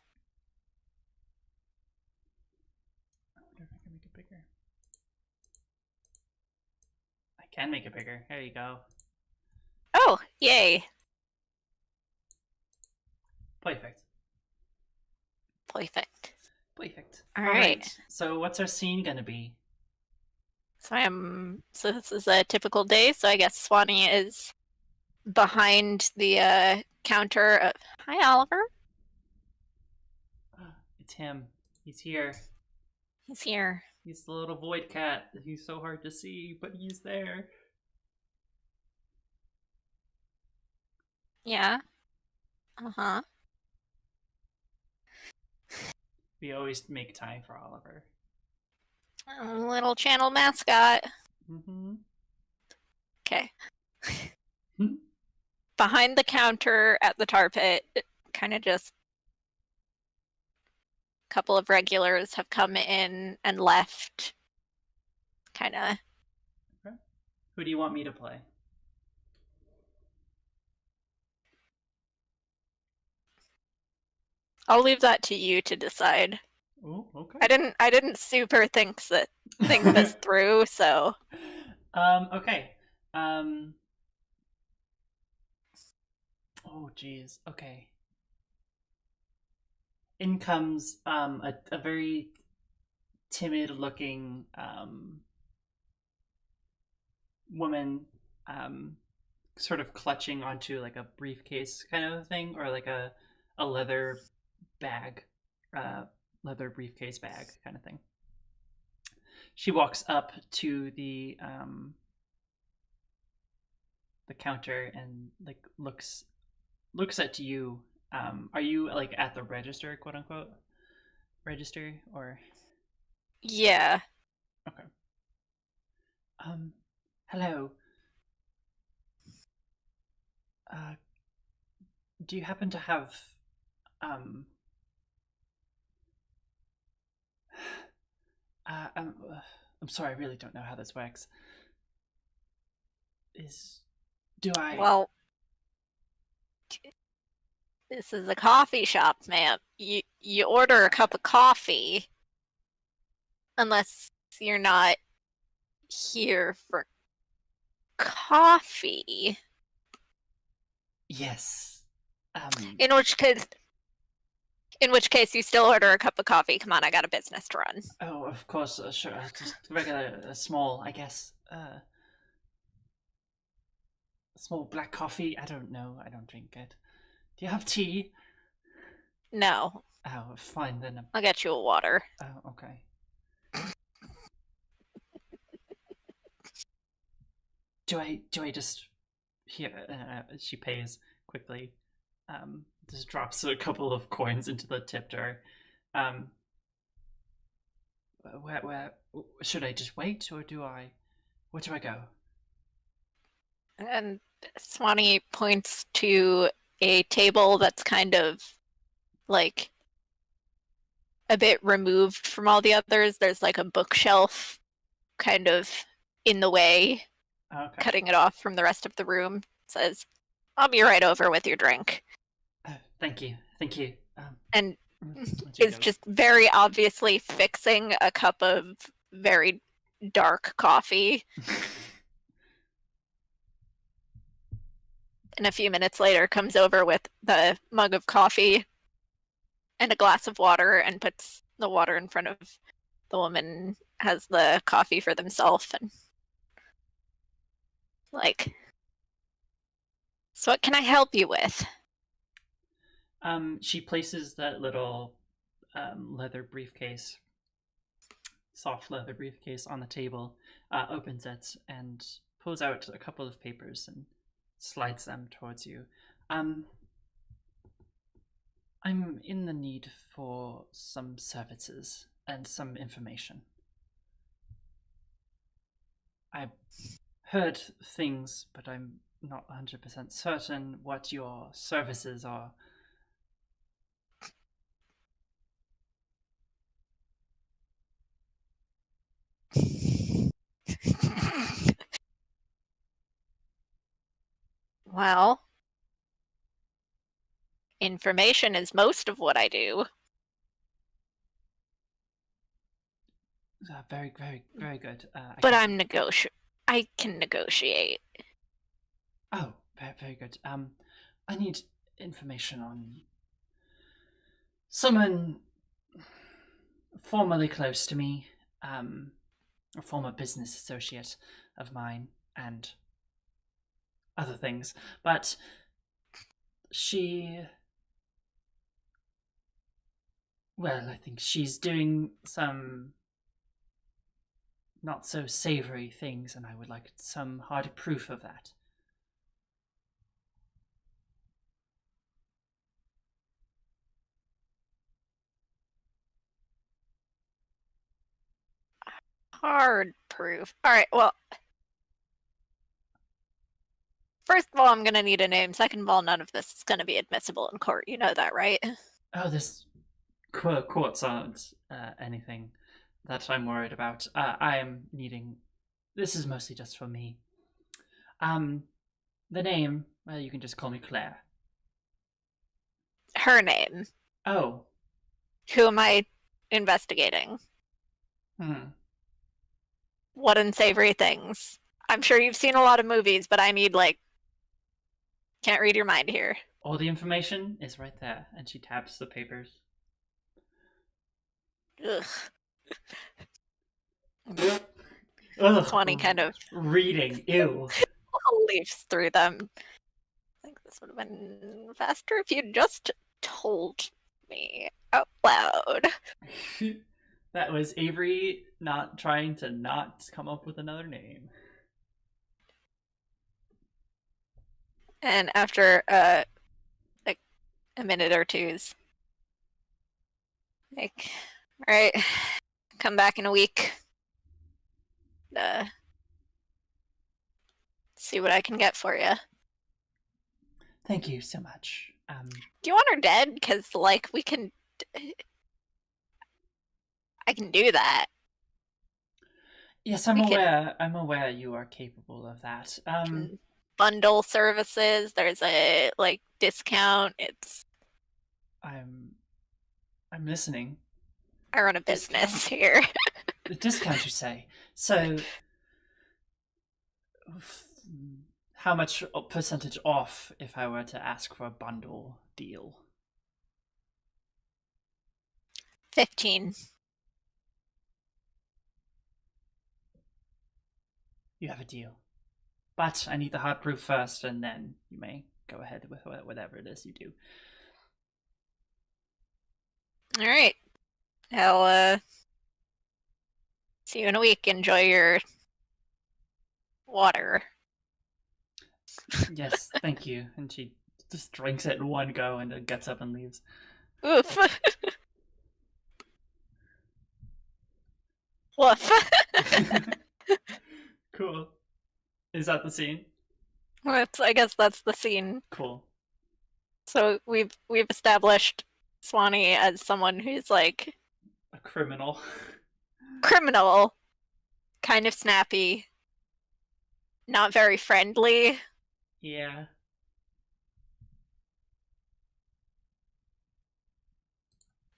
I wonder if I can make it bigger. I can make it bigger. There you go. Oh, yay. Perfect. Perfect. Perfect. All right. So what's our scene gonna be? So this is a typical day, so I guess Swanee is behind the counter of, hi Oliver. It's him. He's here. He's here. He's the little void cat. He's so hard to see, but he's there. Yeah. Uh-huh. We always make time for Oliver. Little channel mascot. Mm-hmm. Okay. Behind the counter at the tar pit, kind of just a couple of regulars have come in and left. Kind of. Okay. Who do you want me to play? I'll leave that to you to decide. Oh, okay. I didn't super think this through, so. Okay. Oh, geez. Okay. In comes a very timid-looking woman, sort of clutching onto like a briefcase kind of thing, or like a leather bag, leather briefcase bag kind of thing. She walks up to the counter and like looks at you. Are you like at the register, quote unquote, register, or? Yeah. Okay. Hello. Do you happen to have um uh, um I'm sorry, I really don't know how this works. Do I? Well, this is a coffee shop, ma'am. You order a cup of coffee unless you're not here for coffee. Yes. In which case you still order a cup of coffee. Come on, I got a business to run. Oh, of course, sure. Just regular, small, I guess. Small black coffee. I don't know. I don't drink it. Do you have tea? No. Oh, fine then. I'll get you a water. Oh, okay. Do I just here? She pays quickly. Just drops a couple of coins into the tip jar. Um, where should I just wait, or do I? Where do I go? And Swanee points to a table that's kind of like a bit removed from all the others. There's like a bookshelf kind of in the way, Okay. cutting it off from the rest of the room. It says, I'll be right over with your drink. Thank you. Thank you. And is just very obviously fixing a cup of very dark coffee. And a few minutes later comes over with the mug of coffee and a glass of water and puts the water in front of the woman, has the coffee for themselves, and Like, so what can I help you with? She places that little leather briefcase, soft leather briefcase on the table, opens it, and pulls out a couple of papers and slides them towards you. Um, I'm in the need for some services and some information. I heard things, but I'm not 100% certain what your services are. Well, information is most of what I do. Very, very, very good. But I can negotiate. Oh, very, very good. I need information on someone formerly close to me, a former business associate of mine, and other things. But she, well, I think she's doing some not so savory things, and I would like some hard proof of that. Hard proof. All right, well, first of all, I'm going to need a name. Second of all, none of this is going to be admissible in court. You know that, right? Oh, this quotes aren't anything that I'm worried about. I am needing. This is mostly just for me. Um, the name. Well, you can just call me Claire. Her name. Oh. Who am I investigating? Hmm. What unsavory things? I'm sure you've seen a lot of movies, but I need, like, can't read your mind here. All the information is right there, and she taps the papers. Ugh. Ugh. Swanee kind of Reading. Ew. leafs through them. I think this would have been faster if you'd just told me out loud. That was Avery not trying to not come up with another name. And after like a minute or two's like, all right, come back in a week. See what I can get for you. Thank you so much. Do you want her dead? Because like I can do that. Yes, I'm aware. I'm aware you are capable of that. Bundle services. There's a like discount. I'm listening. I run a business here. The discount, you say? So, how much percentage off if I were to ask for a bundle deal? 15. You have a deal. But I need the hard proof first, and then you may go ahead with whatever it is you do. All right. I'll see you in a week. Enjoy your water. Yes, thank you. And she just drinks it in one go and then gets up and leaves. Oof. Woof. Cool. Is that the scene? I guess that's the scene. Cool. So we've established Swanee as someone who's like a criminal. Criminal, kind of snappy, not very friendly. Yeah.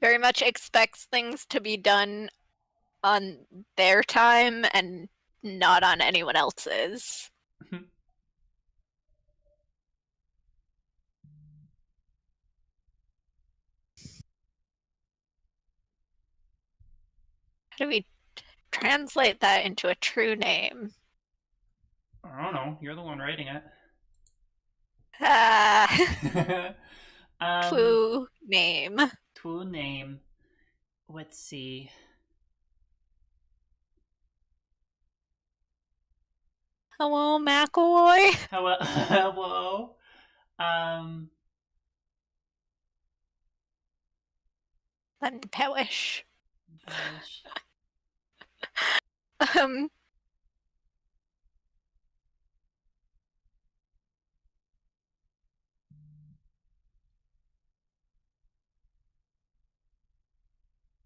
Very much expects things to be done on their time and not on anyone else's. How do we translate that into a true name? I don't know. You're the one writing it. Ah, um, foo name. Cool name. Let's see. Hello, McAvoy. Hello. Hello. Um, Then Pewish. Bellish. Um,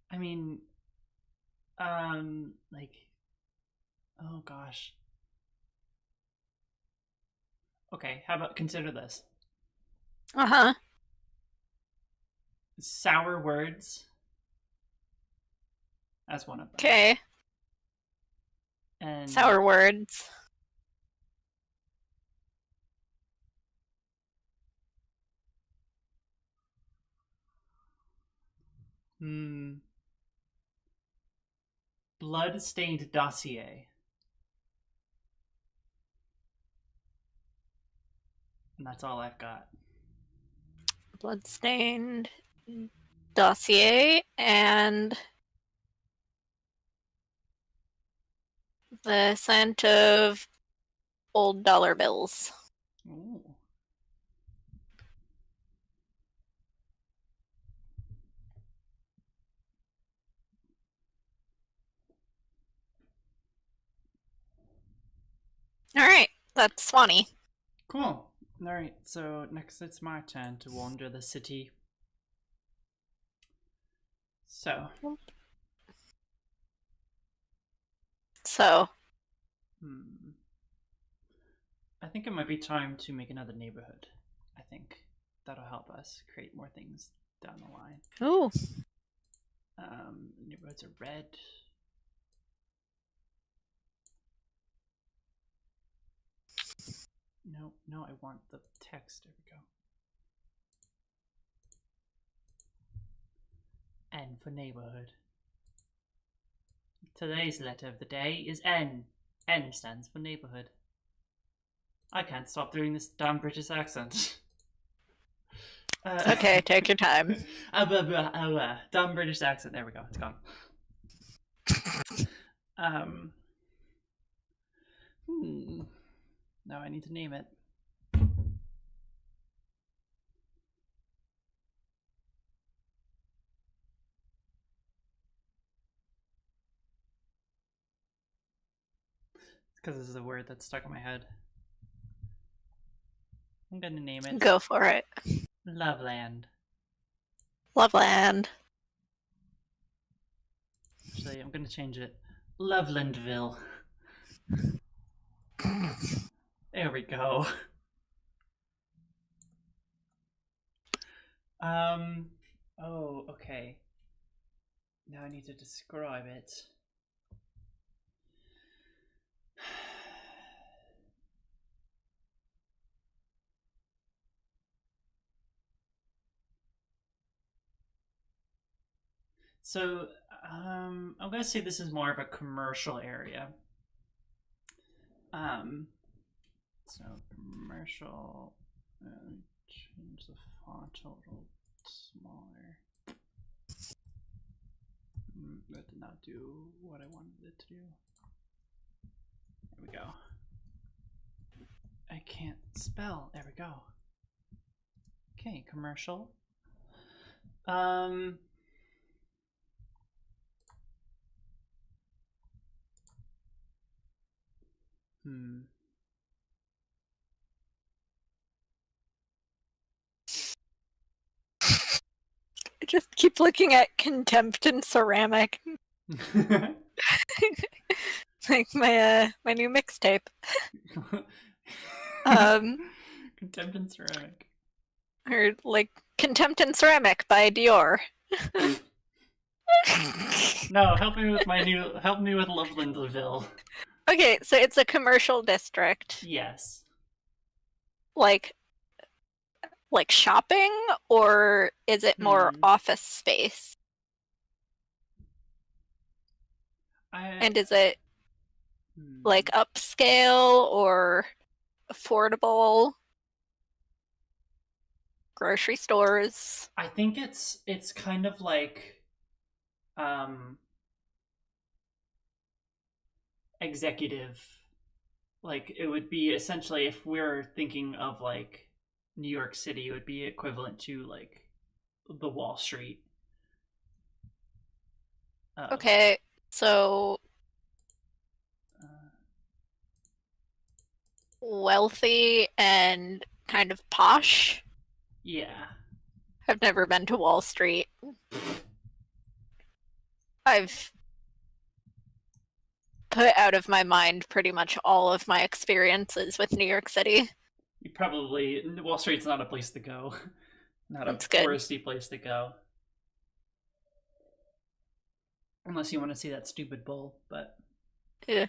I mean, like, oh gosh. Okay, how about consider this? uh-huh. Sour words as one of them. Okay. And Sour words. blood-stained dossier. And that's all I've got. Bloodstained dossier and the scent of old dollar bills. Ooh. All right, that's Swanee. Cool. Alright, so next it's my turn to wander the city. So, So, I think it might be time to make another neighborhood. I think that'll help us create more things down the line. ooh, Neighborhoods are red. No, I want the text. There we go. N for neighborhood. Today's letter of the day is N. N stands for neighborhood. I can't stop doing this damn British accent. it's okay, take your time. Dumb British accent. There we go. It's gone. Now I need to name it. Because this is a word that's stuck in my head. I'm gonna name it Go for it. Loveland. Loveland. Actually, I'm gonna change it Lovelandville. There we go. Oh, okay. Now I need to describe it. So, I'm gonna say this is more of a commercial area. So commercial. Change the font a little smaller. That did not do what I wanted it to do. There we go. I can't spell. There we go. Okay, commercial. I just keep looking at contempt and ceramic. Like my new mixtape. Contempt and ceramic. Or like Contempt and Ceramic by Dior. No, help me with Lovelandville. Okay, so it's a commercial district. Yes. Like shopping, or is it more office space? And is it like upscale or affordable grocery stores? I think it's kind of like executive. Like it would be essentially, if we're thinking of like New York City, it would be equivalent to like the Wall Street of Okay, so uh, wealthy and kind of posh. yeah. I've never been to Wall Street. I've put out of my mind pretty much all of my experiences with New York City. You probably, Wall Street's not a place to go. Not a That's good. touristy place to go. Unless you want to see that stupid bull, but Yeah,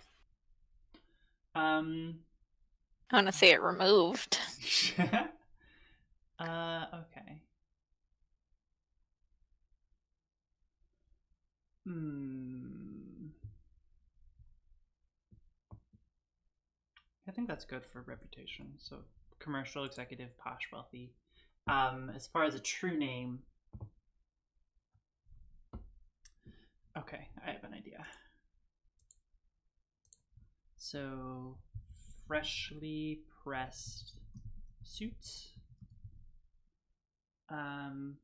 um I want to see it removed. okay. I think that's good for reputation. So commercial, executive, posh, wealthy. As far as a true name, okay, I have an idea. So freshly pressed suits. Um,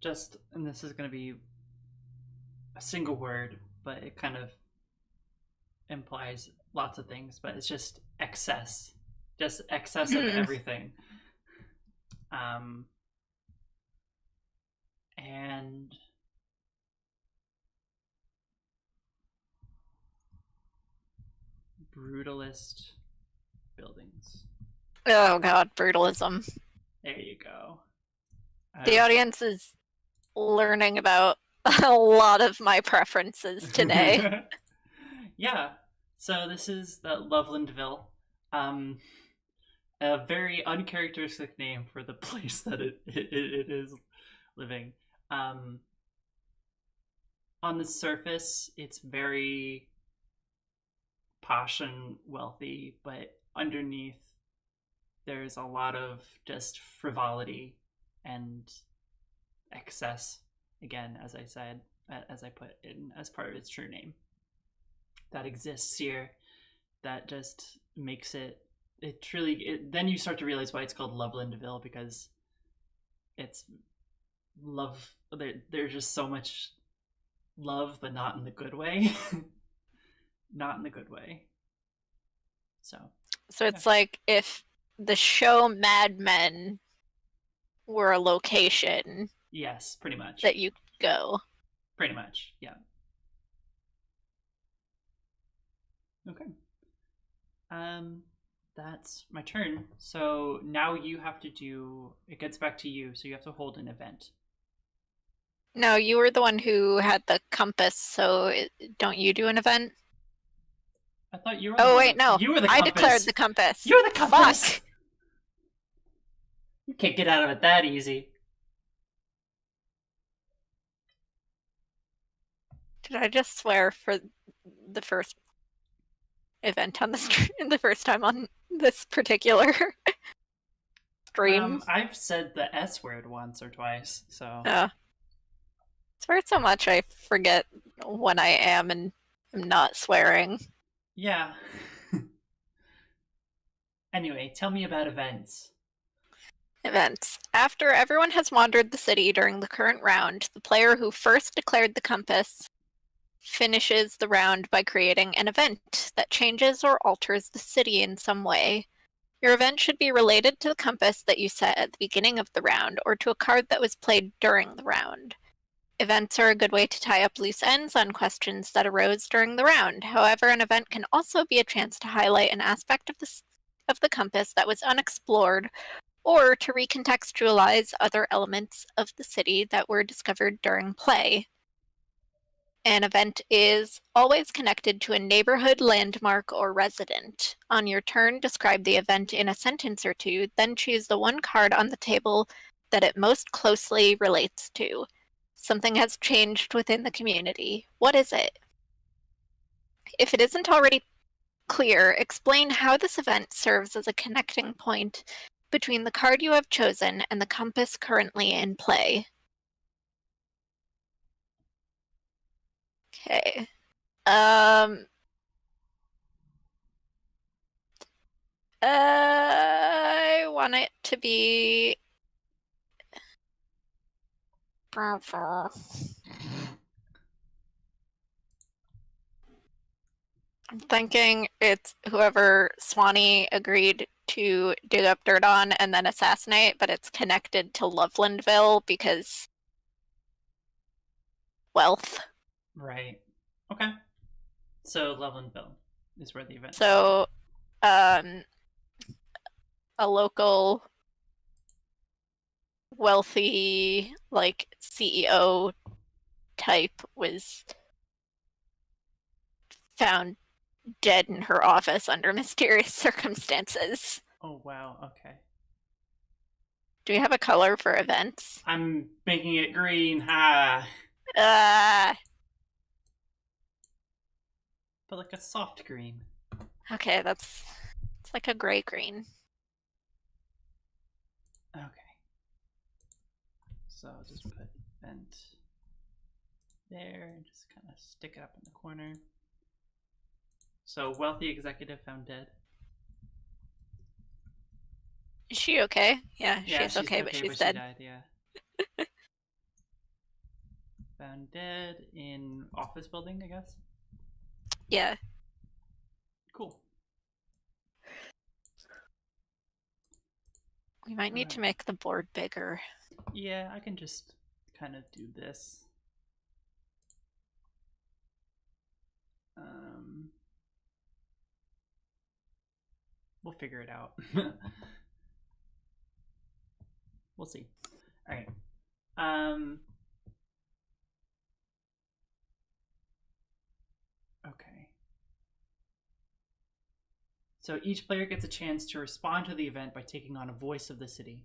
just, and this is going to be a single word, but it kind of implies lots of things, but it's just excess of everything. And brutalist buildings. Oh god, brutalism. There you go. The audience is learning about a lot of my preferences today. Yeah. So this is the Lovelandville. A very uncharacteristic name for the place that it is living. On the surface, it's very posh and wealthy, but underneath, there's a lot of just frivolity and excess. Again, as I said, as I put in as part of its true name, that exists here. That just makes it. It truly. Then you start to realize why it's called Lovelandville, because it's love. There's just so much love, but not in the good way. Not in the good way. So it's like if the show Mad Men were a location. Yes, pretty much. That you go. Pretty much, yeah. Okay. That's my turn. So now you have to do. It gets back to you, so you have to hold an event. No, you were the one who had the compass, so don't you do an event? I thought you were. Oh wait, no. You were the compass. I declared the compass. You were the compass. Fuck. You can't get out of it that easy. Did I just swear for the first event on the stream, the first time on this particular stream? I've said the S word once or twice, so. I swear so much I forget when I am and am not swearing. Yeah. Anyway, tell me about events. Events. After everyone has wandered the city during the current round, the player who first declared the compass finishes the round by creating an event that changes or alters the city in some way. Your event should be related to the compass that you set at the beginning of the round or to a card that was played during the round. Events are a good way to tie up loose ends on questions that arose during the round. However, an event can also be a chance to highlight an aspect of the compass that was unexplored, or to recontextualize other elements of the city that were discovered during play. An event is always connected to a neighborhood, landmark, or resident. On your turn, describe the event in a sentence or two, then choose the one card on the table that it most closely relates to. Something has changed within the community. What is it? If it isn't already clear, explain how this event serves as a connecting point between the card you have chosen and the compass currently in play. Okay. I want it to be. I'm thinking it's whoever Swanee agreed to dig up dirt on and then assassinate, but it's connected to Lovelandville because wealth. Right. Okay. So Lovelandville is where the event. So, a local wealthy, like, CEO type was found dead in her office under mysterious circumstances. Oh wow. Okay. Do we have a color for events? I'm making it green. Ha. But like a soft green. Okay, it's like a gray green. Okay. So I'll just put vent there and just kind of stick it up in the corner. So wealthy executive found dead. Is she okay? Yeah, she's okay, but she's dead. She died, yeah. Found dead in office building, I guess. Yeah. Cool. We might need to make the board bigger. Yeah, I can just kind of do this. We'll figure it out. We'll see. All right. Okay. So each player gets a chance to respond to the event by taking on a voice of the city.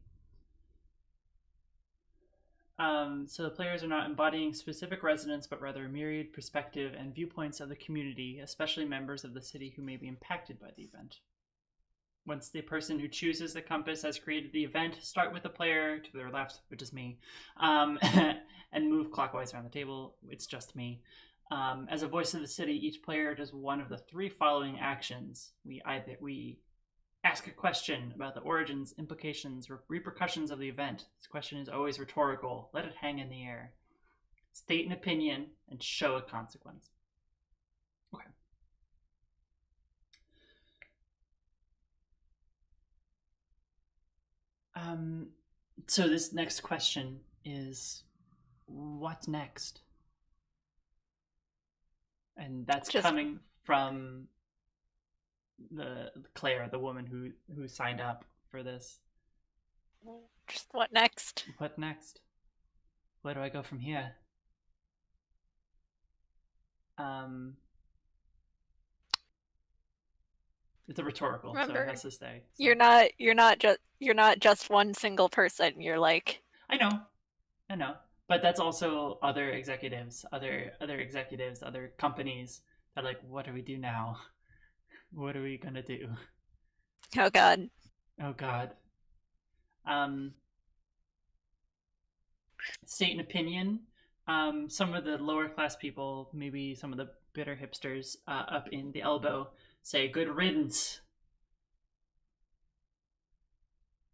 So the players are not embodying specific residents, but rather a myriad perspective and viewpoints of the community, especially members of the city who may be impacted by the event. Once the person who chooses the compass has created the event, start with the player to their left, which is me, and move clockwise around the table. It's just me. As a voice of the city, each player does one of the three following actions. We ask a question about the origins, implications, or repercussions of the event. This question is always rhetorical. Let it hang in the air. State an opinion and show a consequence. Okay. So this next question is, what next? And that's coming from the Claire, the woman who signed up for this. Just what next? What next? Where do I go from here? It's a rhetorical, remember, so it has to stay. So. You're not just one single person. You're like, I know, but that's also other executives, other companies. They're like, what do we do now? What are we gonna do? Oh God. Oh God. State an opinion. Some of the lower class people, maybe some of the bitter hipsters up in the elbow, say good riddance.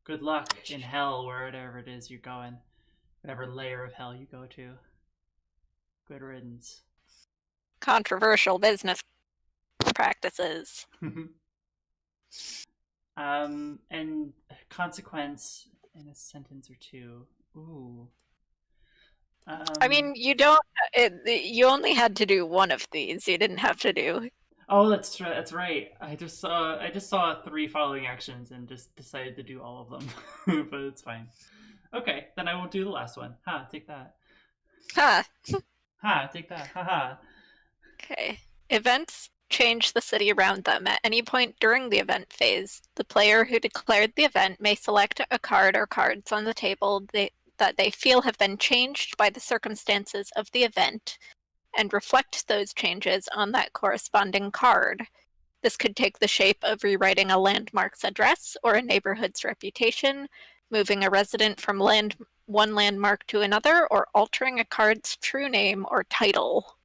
Good luck in hell, wherever it is you're going. Whatever layer of hell you go to. Good riddance. Controversial business practices. And consequence in a sentence or two. Ooh. I mean, you only had to do one of these. You didn't have to do. Oh, that's right. I just saw three following actions and just decided to do all of them. But it's fine. Okay, then I won't do the last one. Take that. Ha, take that. Haha. Okay. Events change the city around them. At any point during the event phase, the player who declared the event may select a card or cards on the table that they feel have been changed by the circumstances of the event and reflect those changes on that corresponding card. This could take the shape of rewriting a landmark's address or a neighborhood's reputation, moving a resident from one landmark to another, or altering a card's true name or title.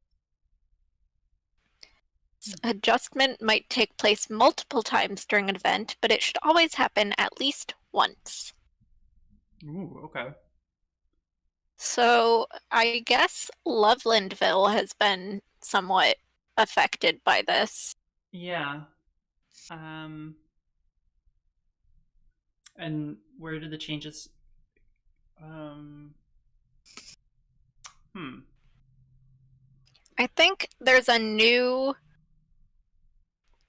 Adjustment might take place multiple times during an event, but it should always happen at least once. Ooh, okay. So I guess Lovelandville has been somewhat affected by this. Yeah. Um, and where did the changes? Um, hmm. I think there's a new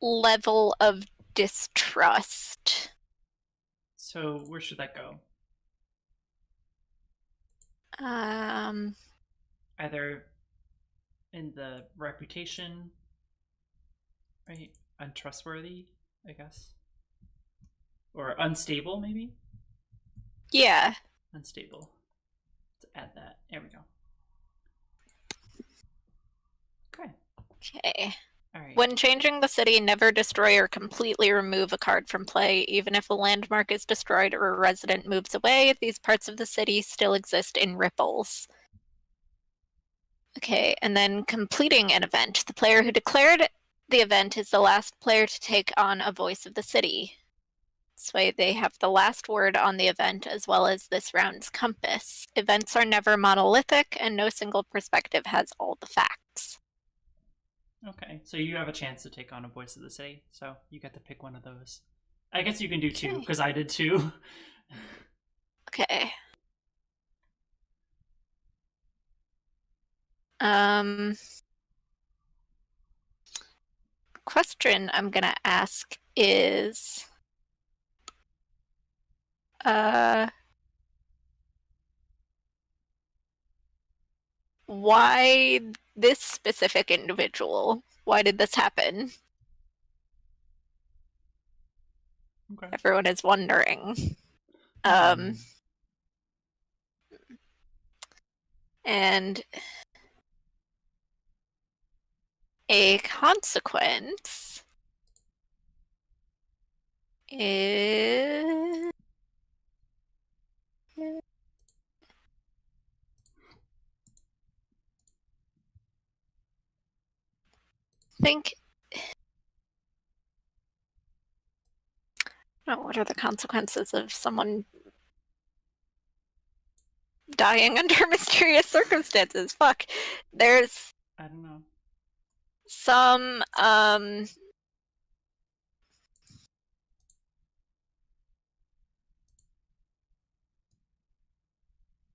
level of distrust. So where should that go? Um, Either in the reputation, right? Untrustworthy, I guess, or unstable, maybe. yeah. Unstable. Let's add that. There we go. Okay. Okay. All right. When changing the city, never destroy or completely remove a card from play. Even if a landmark is destroyed or a resident moves away, these parts of the city still exist in ripples. Okay, and then completing an event. The player who declared the event is the last player to take on a voice of the city. This way they have the last word on the event as well as this round's compass. Events are never monolithic and no single perspective has all the facts. Okay. So you have a chance to take on a voice of the city. So you get to pick one of those. I guess you can do two because I did two. Okay. Um, question I'm gonna ask is, why this specific individual? Why did this happen? Okay. Everyone is wondering. Hmm. And a consequence is, think, oh, what are the consequences of someone dying under mysterious circumstances? Fuck. There's I don't know. some,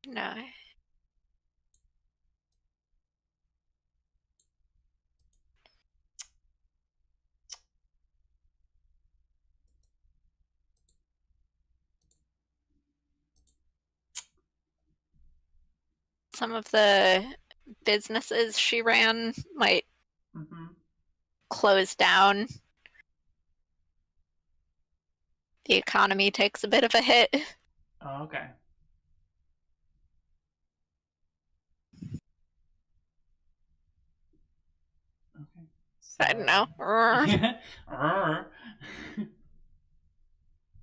no. Some of the businesses she ran might Mm-hmm. close down. The economy takes a bit of a hit. Oh, okay. Okay. I don't know.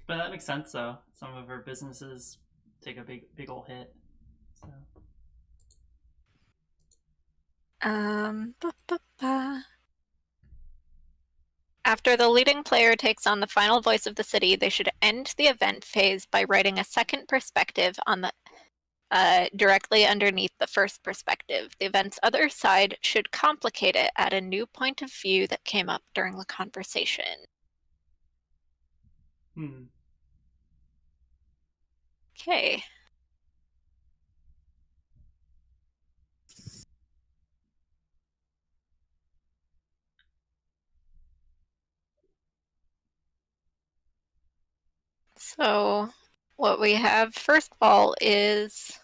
But that makes sense though. Some of her businesses take a big old hit. So Ba, ba, ba. After the leading player takes on the final voice of the city, they should end the event phase by writing a second perspective on the directly underneath the first perspective. The event's other side should complicate it, add a new point of view that came up during the conversation. hmm. Okay. So what we have first of all is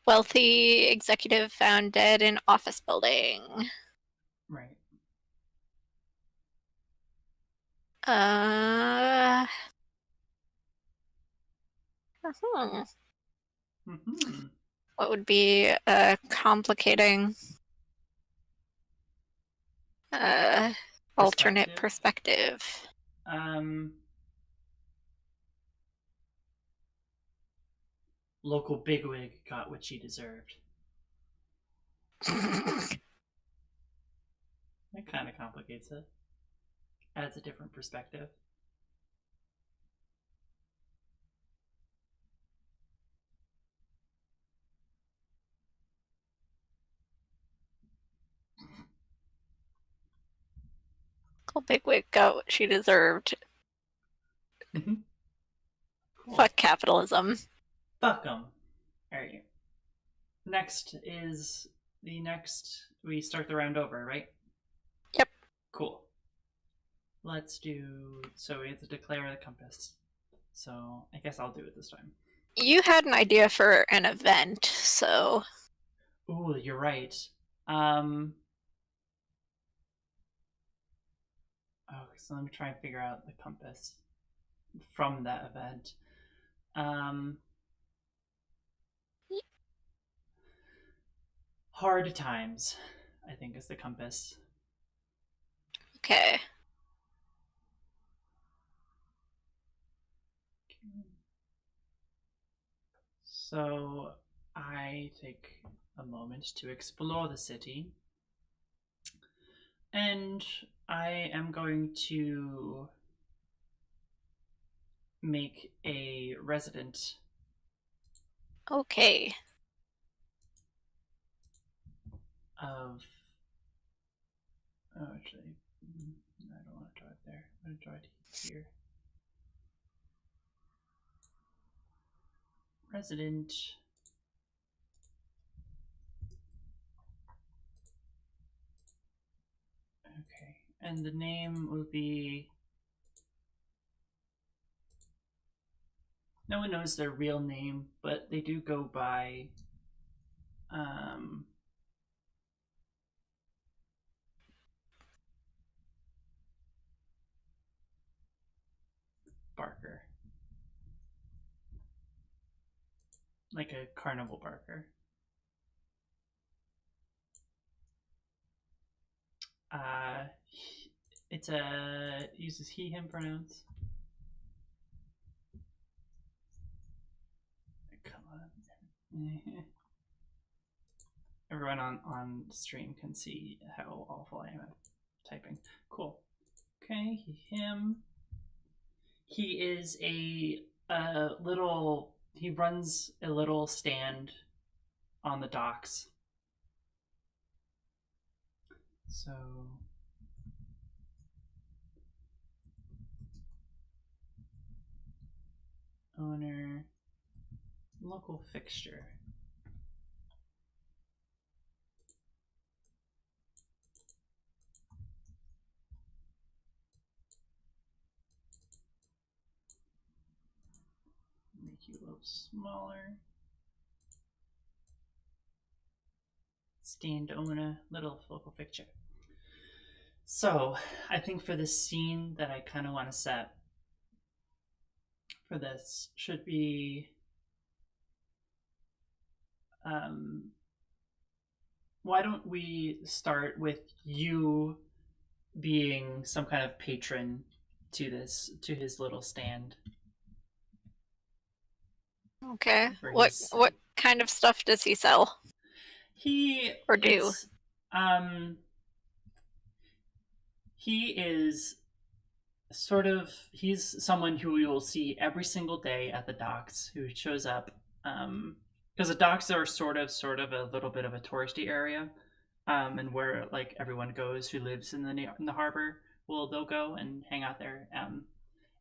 Wealthy executive found dead in office building. Right. Uh, Mm-hmm. what would be a complicating alternate perspective? Um, Local bigwig got what she deserved. That kind of complicates it. Adds a different perspective. Bigwig got what she deserved. Mm-hmm. Cool. Fuck capitalism. Fuck them. All right. Next is the next. We start the round over, right? Yep. Cool. Let's do. So we have to declare the compass. So I guess I'll do it this time. You had an idea for an event, so. Ooh, you're right. So let me try and figure out the compass from that event. Hard times, I think, is the compass. Okay. So I take a moment to explore the city, and I am going to make a resident. Okay. Of. Oh, actually, I don't want to draw it there. I'm going to draw it here. Resident. Okay, and the name will be. No one knows their real name, but they do go by. Barker. Like a carnival barker. It's a uses he him pronouns. Come on. Everyone on stream can see how awful I am at typing. Cool. Okay, him. He is a little. He runs a little stand on the docks. So owner, local fixture. Make you a little smaller. Stand owner, little local fixture. So I think for this scene that I kind of want to set for this should be why don't we start with you being some kind of patron to his little stand. Okay. What kind of stuff does he sell? Or do? He is he's someone who you'll see every single day at the docks, who shows up because the docks are sort of a little bit of a touristy area, and where like everyone goes who lives in the harbor. Well, they'll go and hang out there,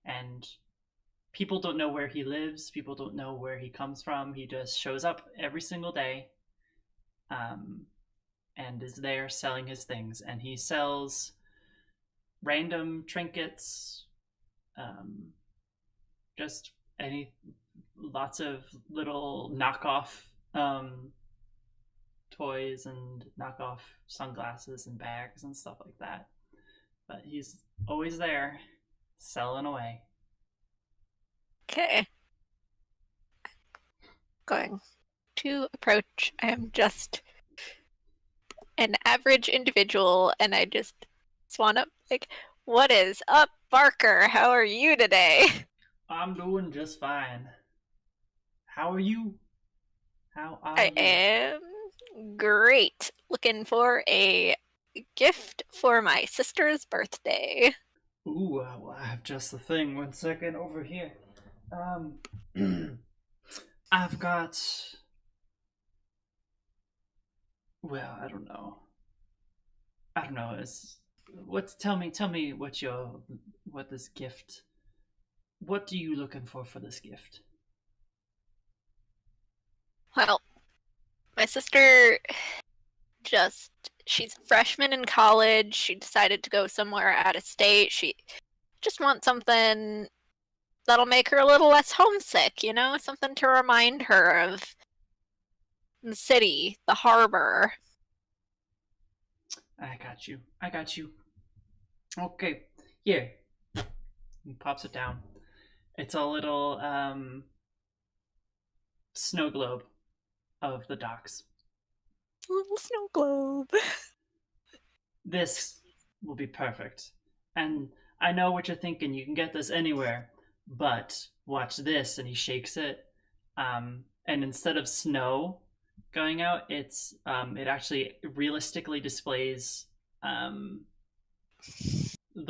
and people don't know where he lives. People don't know where he comes from. He just shows up every single day, and is there selling his things. And he sells random trinkets, just lots of little knockoff um, toys and knockoff sunglasses and bags and stuff like that. But he's always there, selling away. Okay. Going to approach. I am just an average individual, and I just swan up like, "What is up, Barker? How are you today?" I'm doing just fine. How are you? How are I you? am great. Looking for a gift for my sister's birthday. Ooh, well, I have just the thing. 1 second over here. Um, I've got. Well, I don't know. I don't know. It's what's tell me what this gift. What are you looking for this gift? Well, my sister just she's a freshman in college. She decided to go somewhere out of state. She just wants something that'll make her a little less homesick, something to remind her of the city, the harbor. I got you. I got you. Okay, here. He pops it down. It's a little snow globe of the docks. A little snow globe. This will be perfect. And I know what you're thinking. You can get this anywhere, but watch this. And he shakes it. And instead of snow going out, it actually realistically displays the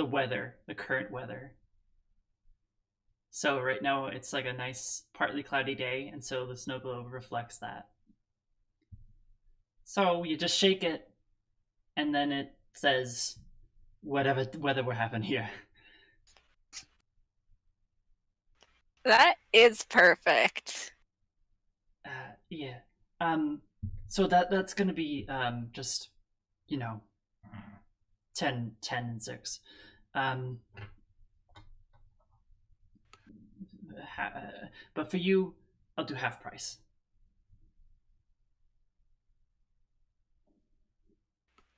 weather, the current weather. So right now it's like a nice partly cloudy day, and so the snow globe reflects that. So you just shake it, and then it says whatever weather we're having here. That is perfect. Yeah. Um. So that's gonna be just you know 10 and 6. Um. But for you, I'll do half price.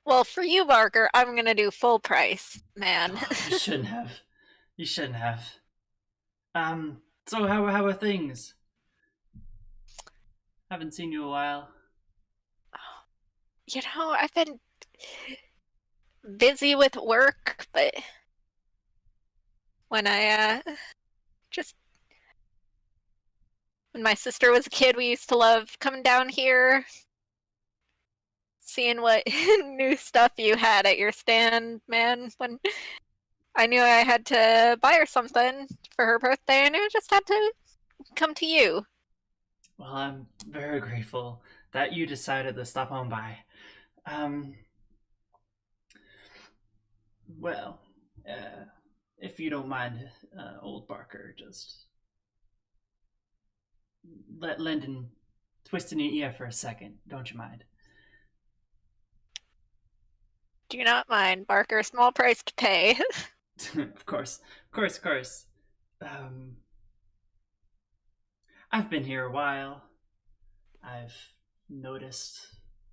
Well, for you, Barker, I'm gonna do full price, man. Oh, you shouldn't have. You shouldn't have. So how are things? Haven't seen you a while. I've been busy with work, but when I just when my sister was a kid, we used to love coming down here, seeing what new stuff you had at your stand, man. When I knew I had to buy her something for her birthday, and I just had to come to you. Well, I'm very grateful that you decided to stop on by. Um, well, uh, if you don't mind, old Barker, just let Lyndon twist in your ear for a second. Don't you mind? Do not mind, Barker. Small price to pay. Of course, of course, of course. Um, I've been here a while. I've noticed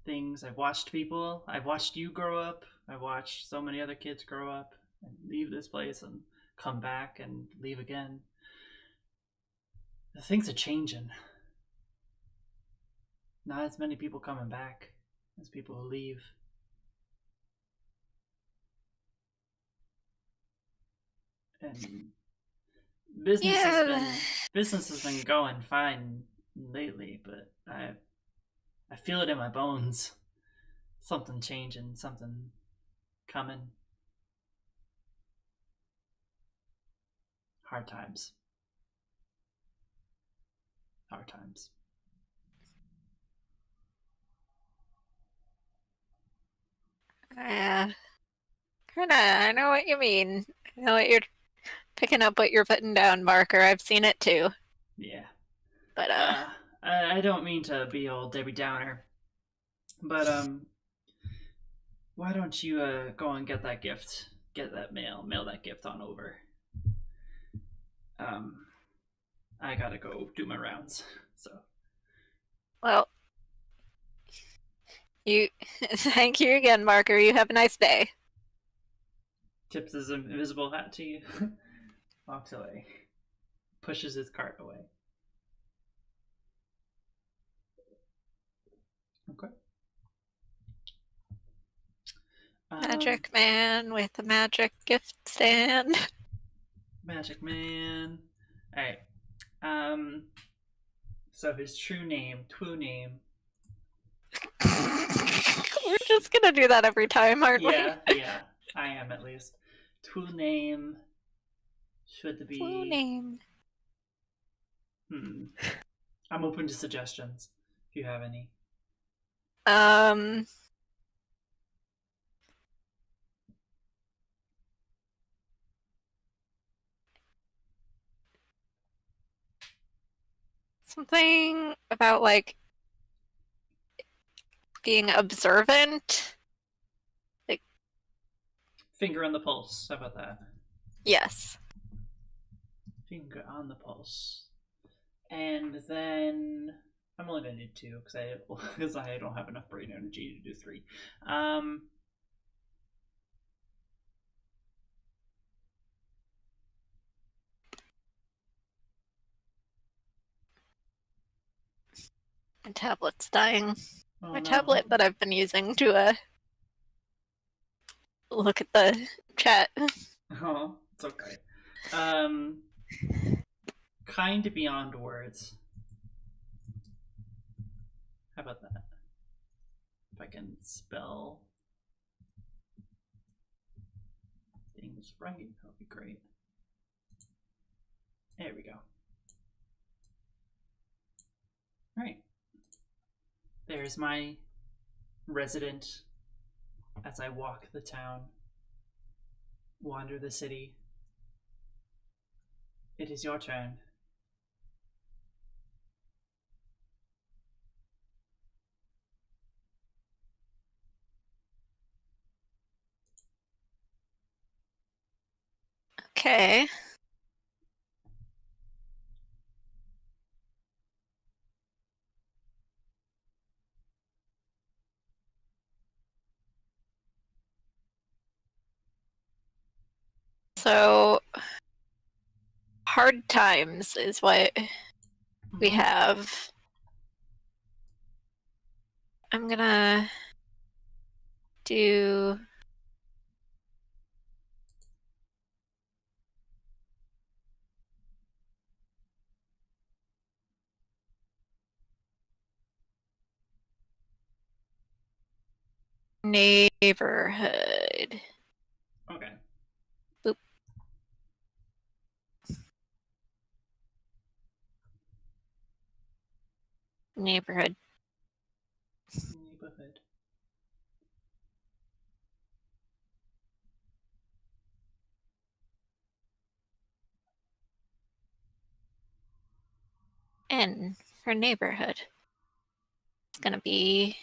things. I've watched people. I've watched you grow up. I've watched so many other kids grow up and leave this place and come back and leave again. The things are changing. Not as many people coming back as people who leave. And business has Yeah. been business has been going fine lately, but I feel it in my bones. Something changing, something coming. Hard times. Hard times. Yeah. Kinda, I know what you mean. I know what you're picking up what you're putting down, Barker. I've seen it too. Yeah. But Uh, I don't mean to be all Debbie Downer, but why don't you go and get that gift? Get that mail that gift on over. Um, I gotta go do my rounds. So well, You thank you again, Marker. You have a nice day. Tips his invisible hat to you. Walks away. Pushes his cart away. Okay. Magic man with a magic gift stand. Magic man. Alright. So his true name, We're just gonna do that every time, aren't we? yeah, I am at least. True name should True be. name. I'm open to suggestions if you have any. Um. Something about like being observant. Like, Finger on the pulse. How about that? yes. Finger on the pulse. And then I'm only gonna do two because I don't have enough brain energy to do three. Um, My tablet's dying. oh My no. tablet that I've been using to look at the chat. Oh, it's okay. Um, kind beyond words. How about that? If I can spell things right, that would be great. There we go. All right. There's my resident as I walk the town, wander the city. It is your turn. Okay. So, hard times is what we have. I'm gonna do neighborhood. Okay. Boop. Neighborhood. Neighborhood. N for neighborhood. It's gonna be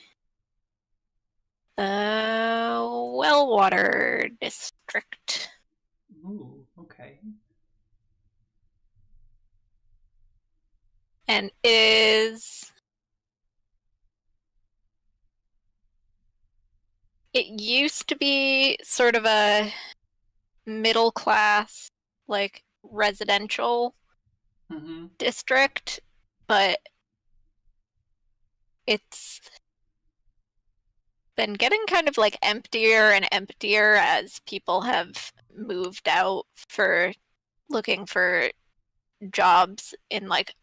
the Wellwater District. Ooh, okay. And is it used to be sort of a middle class, like residential district, but it's been getting kind of like emptier and emptier as people have moved out for looking for jobs in like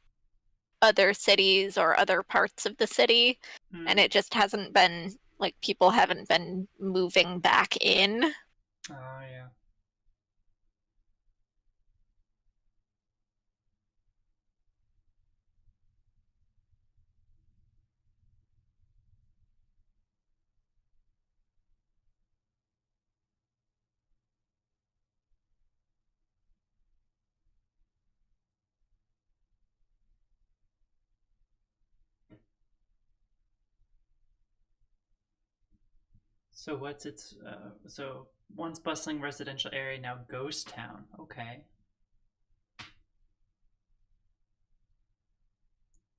other cities or other parts of the city. And it just hasn't been like people haven't been moving back in. Oh, yeah. So what's its so once bustling residential area, now ghost town. Okay.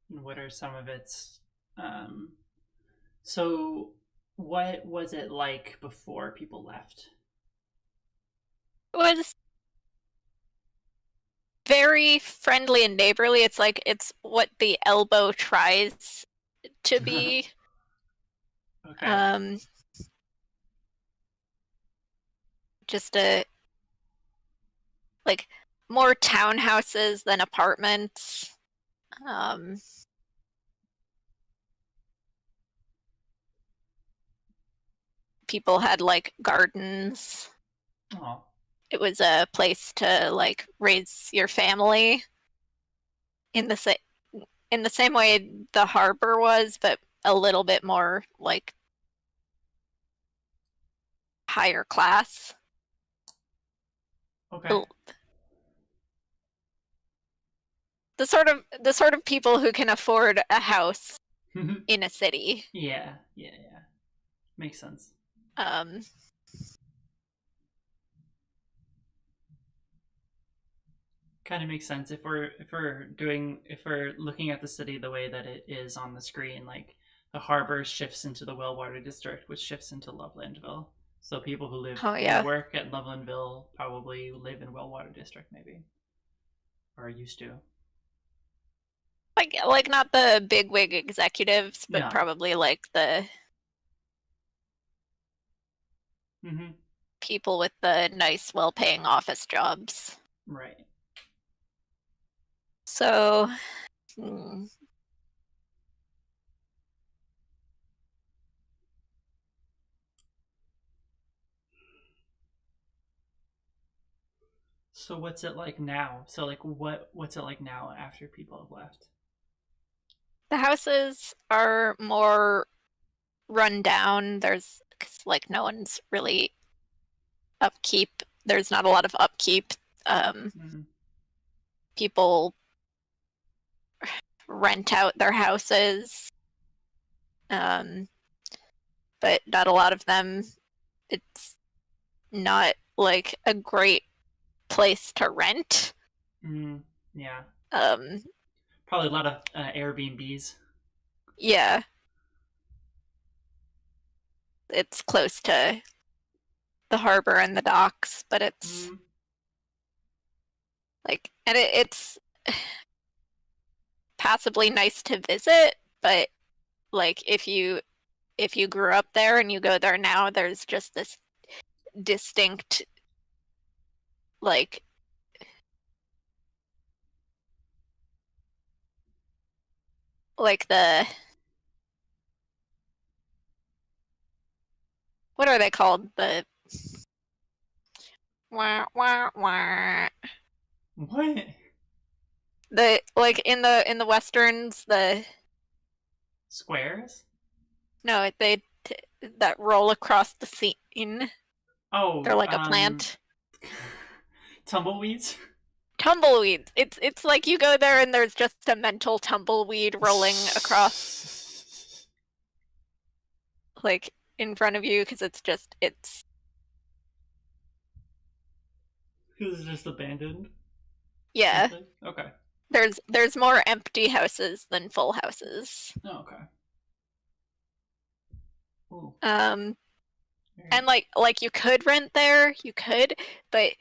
And what are some of its so What was it like before people left? It was very friendly and neighborly. It's like it's what the Elbow tries to be. Okay. Um, just a like more townhouses than apartments. Um, People had like gardens. Oh, It was a place to like raise your family in the same way the harbor was, but a little bit more like higher class. okay. The, the sort of people who can afford a house in a city. Yeah, yeah, yeah. Makes sense. Um, Kind of makes sense if we're looking at the city the way that it is on the screen, like the harbor shifts into the Wellwater district, which shifts into Lovelandville. So people oh who yeah, work at Lovelandville probably live in Wellwater district maybe or used to. like not the bigwig executives, but Yeah. probably like the Mm-hmm. people with the nice, well-paying office jobs. Right. So, hmm, So what's it like now? So like what's it like now after people have left? the houses are more run down. There's 'cause, like no one's really upkeep. There's not a lot of upkeep. Um, Mm-hmm. People rent out their houses, um, but not a lot of them. It's not like a great place to rent. Mm, yeah. Um, Probably a lot of Airbnbs. yeah, it's close to the harbor and the docks, but it's Mm, like, and it's passably nice to visit, but like if you grew up there and you go there now, there's just this distinct like the what are they called? The wah wah wah. what? The like in the westerns, the Squares? no, they that roll across the scene. They're Oh, like a plant. tumbleweeds? Tumbleweeds. It's like you go there and there's just a mental tumbleweed rolling across like in front of you because it's Because it's just abandoned, yeah. essentially. Okay. There's more empty houses than full houses. Oh, okay. Ooh, Um, very and like you could rent there, you could, but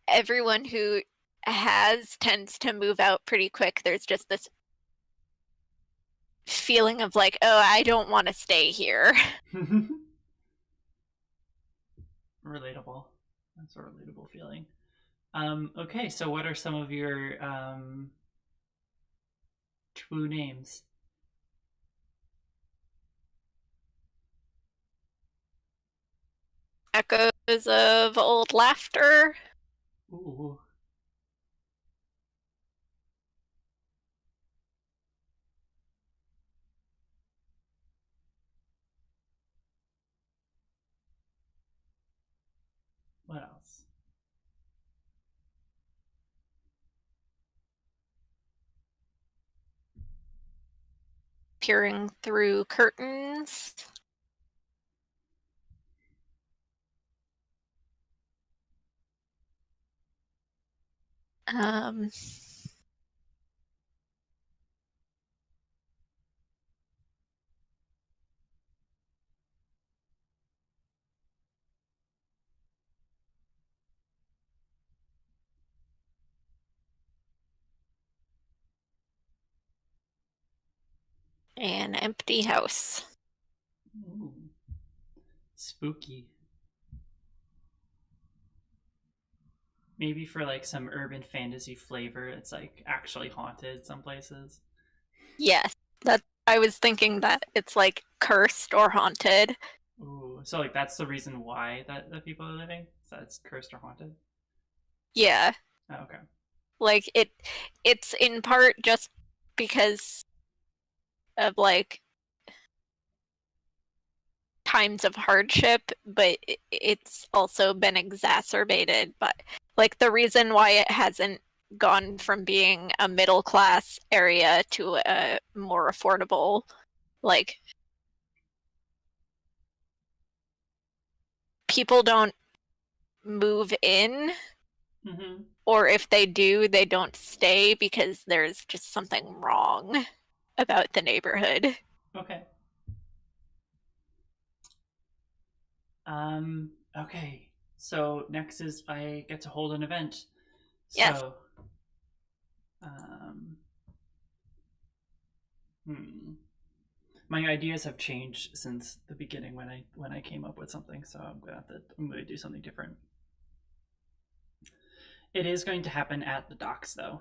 everyone who has tends to move out pretty quick. There's just this feeling of like, oh, I don't want to stay here. relatable. That's a relatable feeling. Okay, so what are some of your true names? Echoes of old laughter. Ooh, what else? Peering through curtains. Um, An empty house. Ooh. Spooky. Maybe for like some urban fantasy flavor, it's like actually haunted some places. Yes, that I was thinking that it's like cursed or haunted. Ooh, so like that's the reason why that people are living? So it's cursed or haunted? Yeah, Oh, okay. like it's in part just because of like times of hardship, but it's also been exacerbated by like the reason why it hasn't gone from being a middle class area to a more affordable, like people don't move in, Mm-hmm. or if they do, they don't stay because there's just something wrong about the neighborhood. Okay. Okay. So next is I get to hold an event. Yes. So um hmm. My ideas have changed since the beginning when I came up with something, so I'm gonna do something different. It is going to happen at the docks though.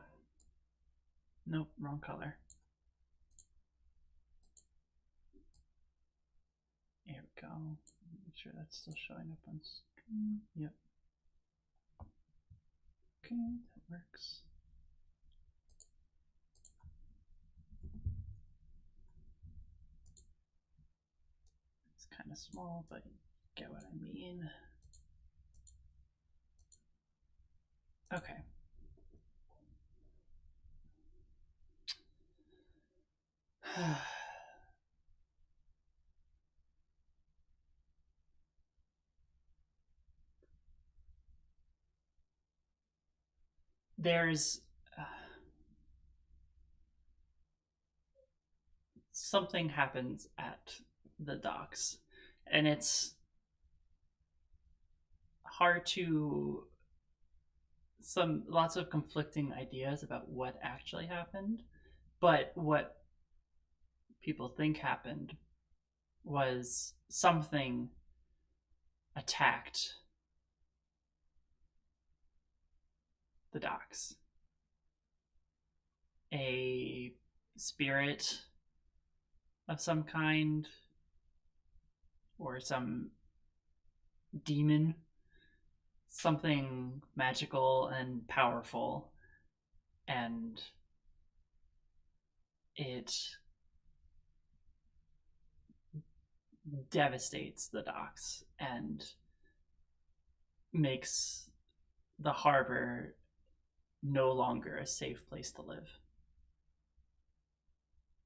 Nope, wrong color. Here we go. Make sure that's still showing up on screen. Yep. Okay, that works. It's kind of small, but you get what I mean. Okay. There's something happens at the docks, and it's hard to some lots of conflicting ideas about what actually happened, but what people think happened was something attacked the docks. A spirit of some kind or some demon, something magical and powerful, and it devastates the docks and makes the harbor no longer a safe place to live.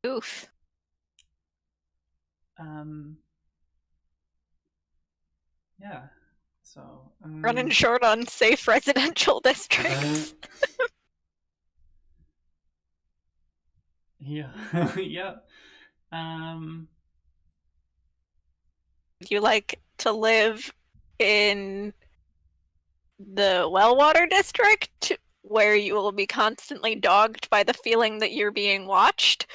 Oof. Um, yeah. So, Running short on safe residential districts. yeah, yeah. Um, You like to live in the Wellwater district where you will be constantly dogged by the feeling that you're being watched?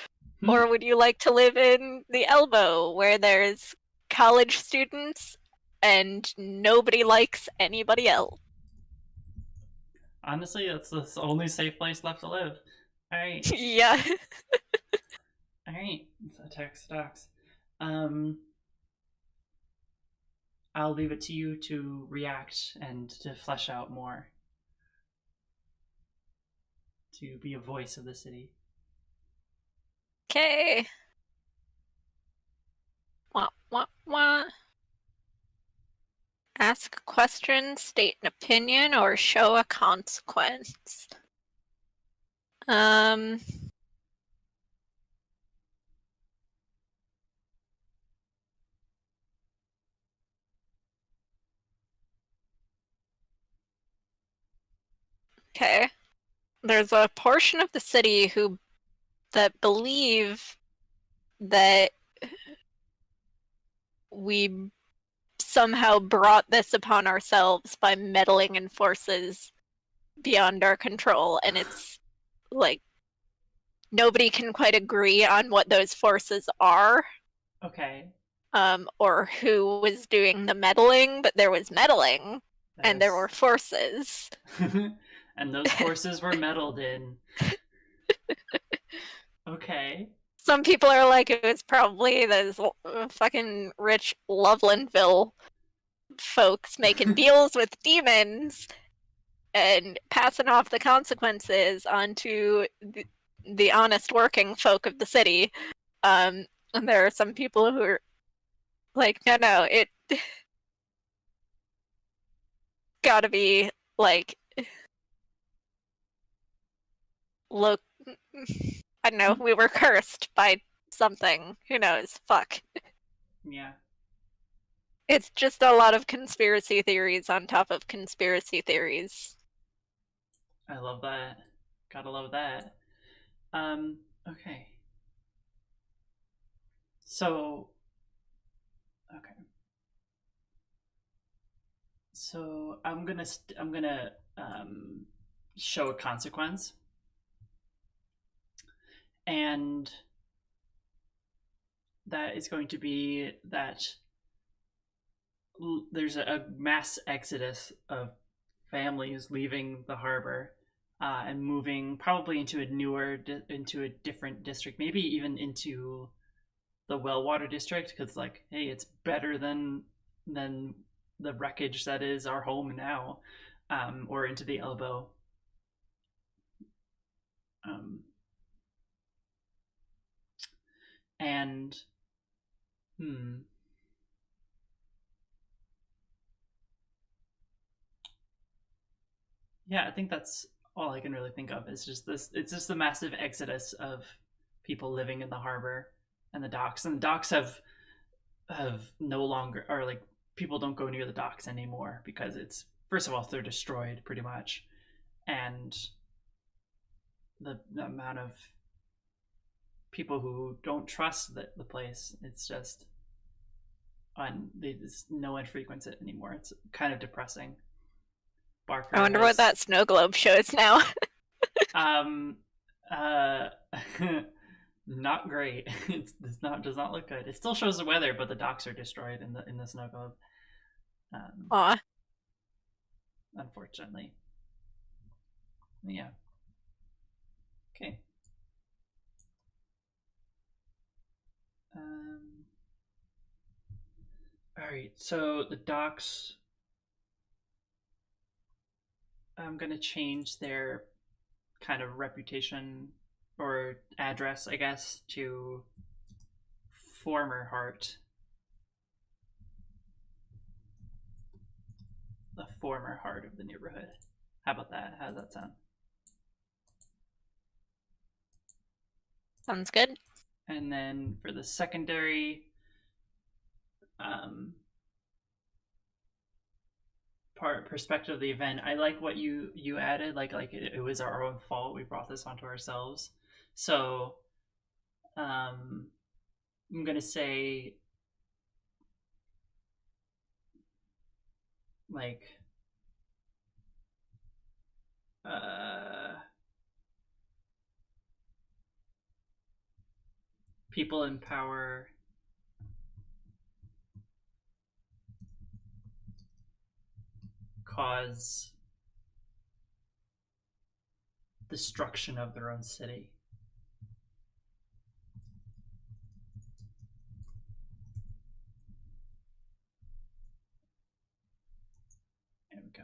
Or would you like to live in the Elbow where there's college students and nobody likes anybody else? honestly, that's the only safe place left to live. All right, Yeah. all right. Attack stocks. Um, I'll leave it to you to react and to flesh out more. To be a voice of the city. Okay. Wah, wah, wah. Ask a question, state an opinion, or show a consequence. Um, okay. There's a portion of the city that believe that we somehow brought this upon ourselves by meddling in forces beyond our control, and it's like nobody can quite agree on what those forces are, Okay. or who was doing the meddling, but there was meddling, and there Yes. were forces. And those forces were meddled in. Okay. Some people are like, it was probably those fucking rich Lovelandville folks making deals with demons and passing off the consequences onto the honest working folk of the city. And there are some people who are like, no, it gotta be like, look, I don't know, we were cursed by something. Who knows? Fuck. Yeah. It's just a lot of conspiracy theories on top of conspiracy theories. I love that. Gotta love that. Okay. So, okay. So I'm gonna show a consequence, and that is going to be that there's a mass exodus of families leaving the harbor and moving probably into into a different district, maybe even into the Wellwater district, because like, hey, it's better than the wreckage that is our home now, or into the Elbow. Um, and hmm, yeah, I think that's all I can really think of. Is just this. It's just the massive exodus of people living in the harbor and the docks, and the docks have no longer, or like, people don't go near the docks anymore because it's, first of all, they're destroyed pretty much, and the amount of people who don't trust the place, it's just no one frequents it anymore. It's kind of depressing. I Barker wonder what has that snow globe shows now. um uh not great. It's not, does not look good. It still shows the weather, but the docks are destroyed in the snow globe. Aw. Unfortunately. Yeah. Okay. Um all right. So the docks, I'm gonna change their kind of reputation or address, I guess, to former heart. The former heart of the neighborhood. How about that? How does that sound? Sounds good. And then for the secondary um, part perspective of the event, I like what you added. Like it was our own fault. We brought this onto ourselves. So I'm gonna say like uh, people in power cause destruction of their own city. There we go.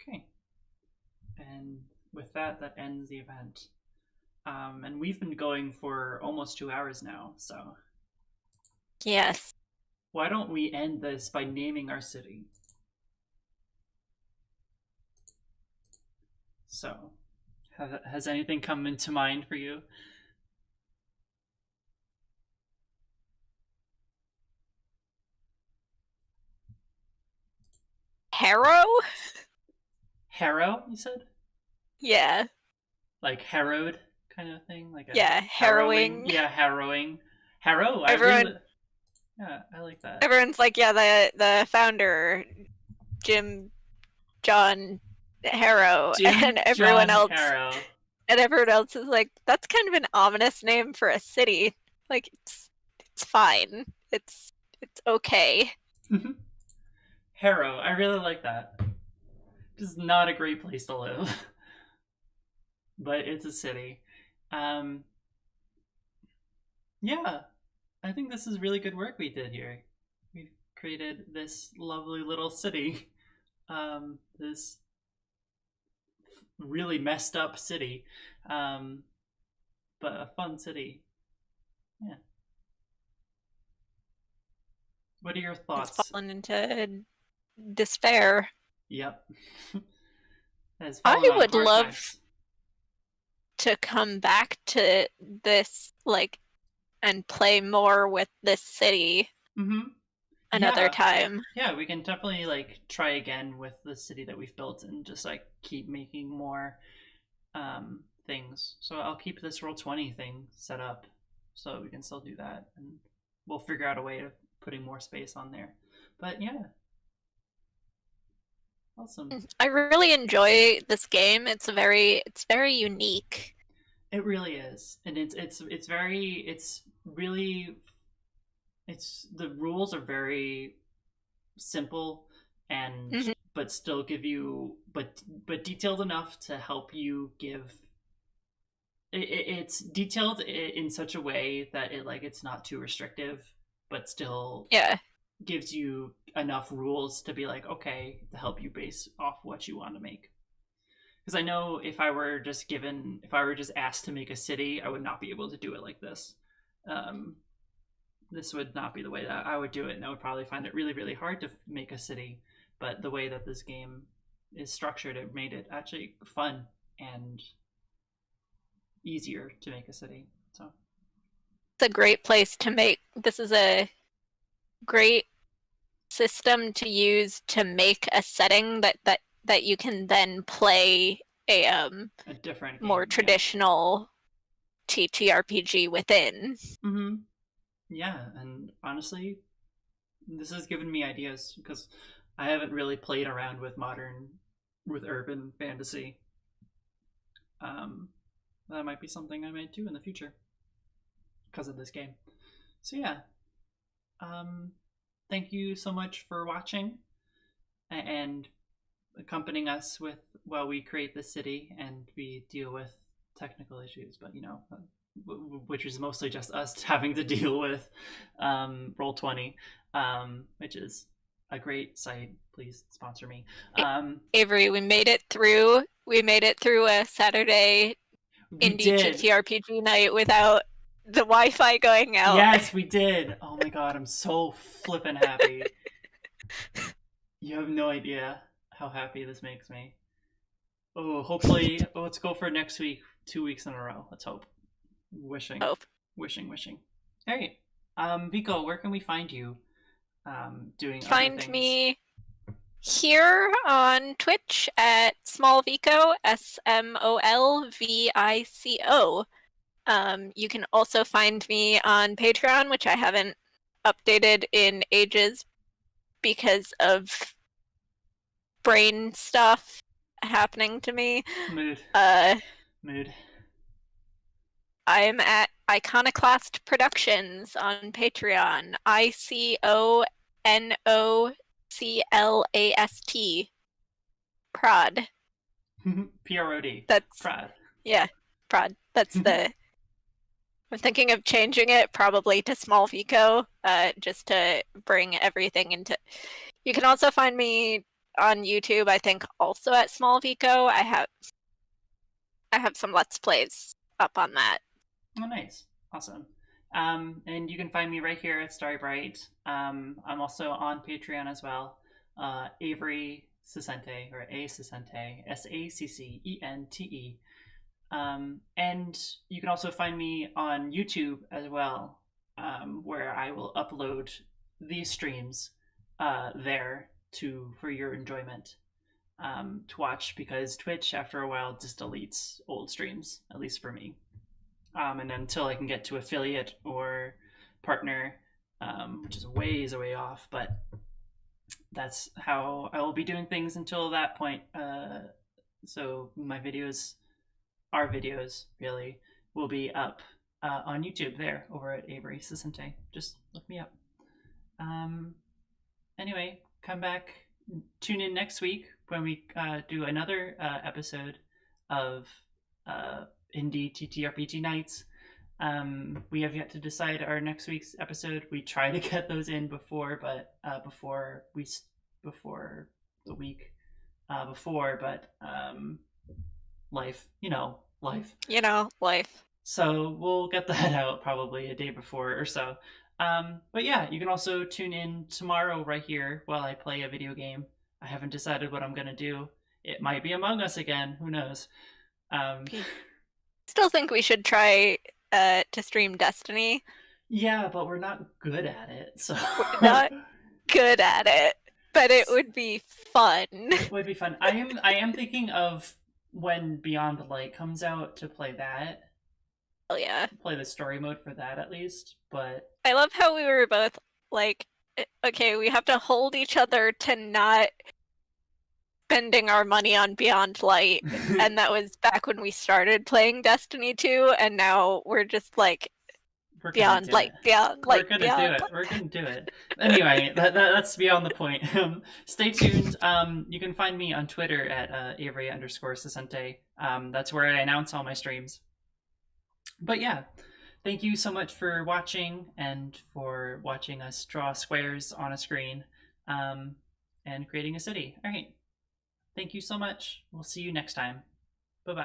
Okay. And with that, that ends the event. And we've been going for almost 2 hours now, so Yes. why don't we end this by naming our city? So, has anything come into mind for you? Harrow? Harrow, you said? Yeah. Like harrowed kind of thing? Like a Yeah, harrowing? harrowing. Yeah, harrowing. Harrow, I really. Everyone Yeah, I like that. everyone's like, yeah, the founder, Jim John Harrow, Jim John Harrow. and everyone else is like, that's kind of an ominous name for a city. Like it's fine. It's okay. Harrow. I really like that. It's not a great place to live, but it's a city. Um, yeah, I think this is really good work we did here. We created this lovely little city. This really messed up city, um, but a fun city. Yeah. What are your It's thoughts? fallen into despair. Yep. Has fallen I on would hard love times. to come back to this, like, and play more with this city Mm-hmm. another Yeah. time. Yeah, we can definitely like try again with the city that we've built and just like keep making more things. So I'll keep this Roll20 thing set up so we can still do that, and we'll figure out a way of putting more space on there. But yeah, awesome. I really enjoy this game. It's very unique. It really is, and it's very it's really it's the rules are very simple and Mhm. but still give you but detailed enough to help you give it's detailed in such a way that it's not too restrictive but still Yeah. gives you enough rules to be like okay to help you base off what you want to make, because I know if I were just asked to make a city I would not be able to do it like this. um, this would not be the way that I would do it, and I would probably find it really, really hard to make a city. But the way that this game is structured, it made it actually fun and easier to make a city. So It's a great place to make. This is a great system to use to make a setting that you can then play a different more game, yeah. traditional TTRPG within. Mm-hmm. Yeah, and honestly, this has given me ideas because I haven't really played around with urban fantasy. Um, that might be something I might do in the future because of this game. So yeah, um, thank you so much for watching and accompanying us with while we create the city and we deal with technical issues, but which is mostly just us having to deal with Roll20, which is a great site. Please sponsor me. Avery, we made it through. We made it through a Saturday We indie did. TTRPG night without the Wi-Fi going out. Yes, we did. Oh my god, I'm so flippin' happy. You have no idea how happy this makes me. Oh, hopefully, let's go for next week, 2 weeks in a row. Let's hope. Wishing, Hope. wishing. All right, Vico, where can we find you? Doing other Find things. me here on Twitch at SmallVico, SMOLVICO. You can also find me on Patreon, which I haven't updated in ages because of brain stuff happening to me. Mood. Uh, Mood. I'm at Iconoclast Productions on Patreon. ICONOCLAST. Prod. PROD. That's Prod. yeah, Prod. That's the. I'm thinking of changing it probably to Small Vico, just to bring everything into. You can also find me on YouTube. I think also at Small Vico. I have some Let's Plays up on that. Oh, nice. Awesome. And you can find me right here at Starbright. I'm also on Patreon as well. Avery Sacente, or A Sacente, SACCENTE. And you can also find me on YouTube as well, where I will upload these streams there for your enjoyment to watch, because Twitch after a while just deletes old streams, at least for me. And until I can get to affiliate or partner, which is ways away off, but that's how I will be doing things until that point. So my videos, our videos really, will be up on YouTube there over at Avery Sisente. Just look me up. Anyway, come back, tune in next week when we do another episode of Indie TTRPG Nights. We have yet to decide our next week's episode. We try to get those in before, but before the week before, but life, life. Life. So we'll get that out probably a day before or so. But yeah, you can also tune in tomorrow right here while I play a video game. I haven't decided what I'm gonna do. It might be Among Us again. Who knows? Still think we should try to stream Destiny. Yeah, but we're not good at it, so We're not good at it, but it would be fun. It would be fun. I am thinking of when Beyond Light comes out to play that. Oh yeah. Play the story mode for that at least, but I love how we were both like, okay, we have to hold each other to not spending our money on Beyond Light, and that was back when we started playing Destiny 2, and now we're just like, Beyond Light, Beyond Light, we're gonna do it. We're gonna do it. Anyway, that's beyond the point. Stay tuned. You can find me on Twitter at Avery_Sisente. That's where I announce all my streams. But yeah, thank you so much for watching and for watching us draw squares on a screen and creating a city. All right. Thank you so much. We'll see you next time.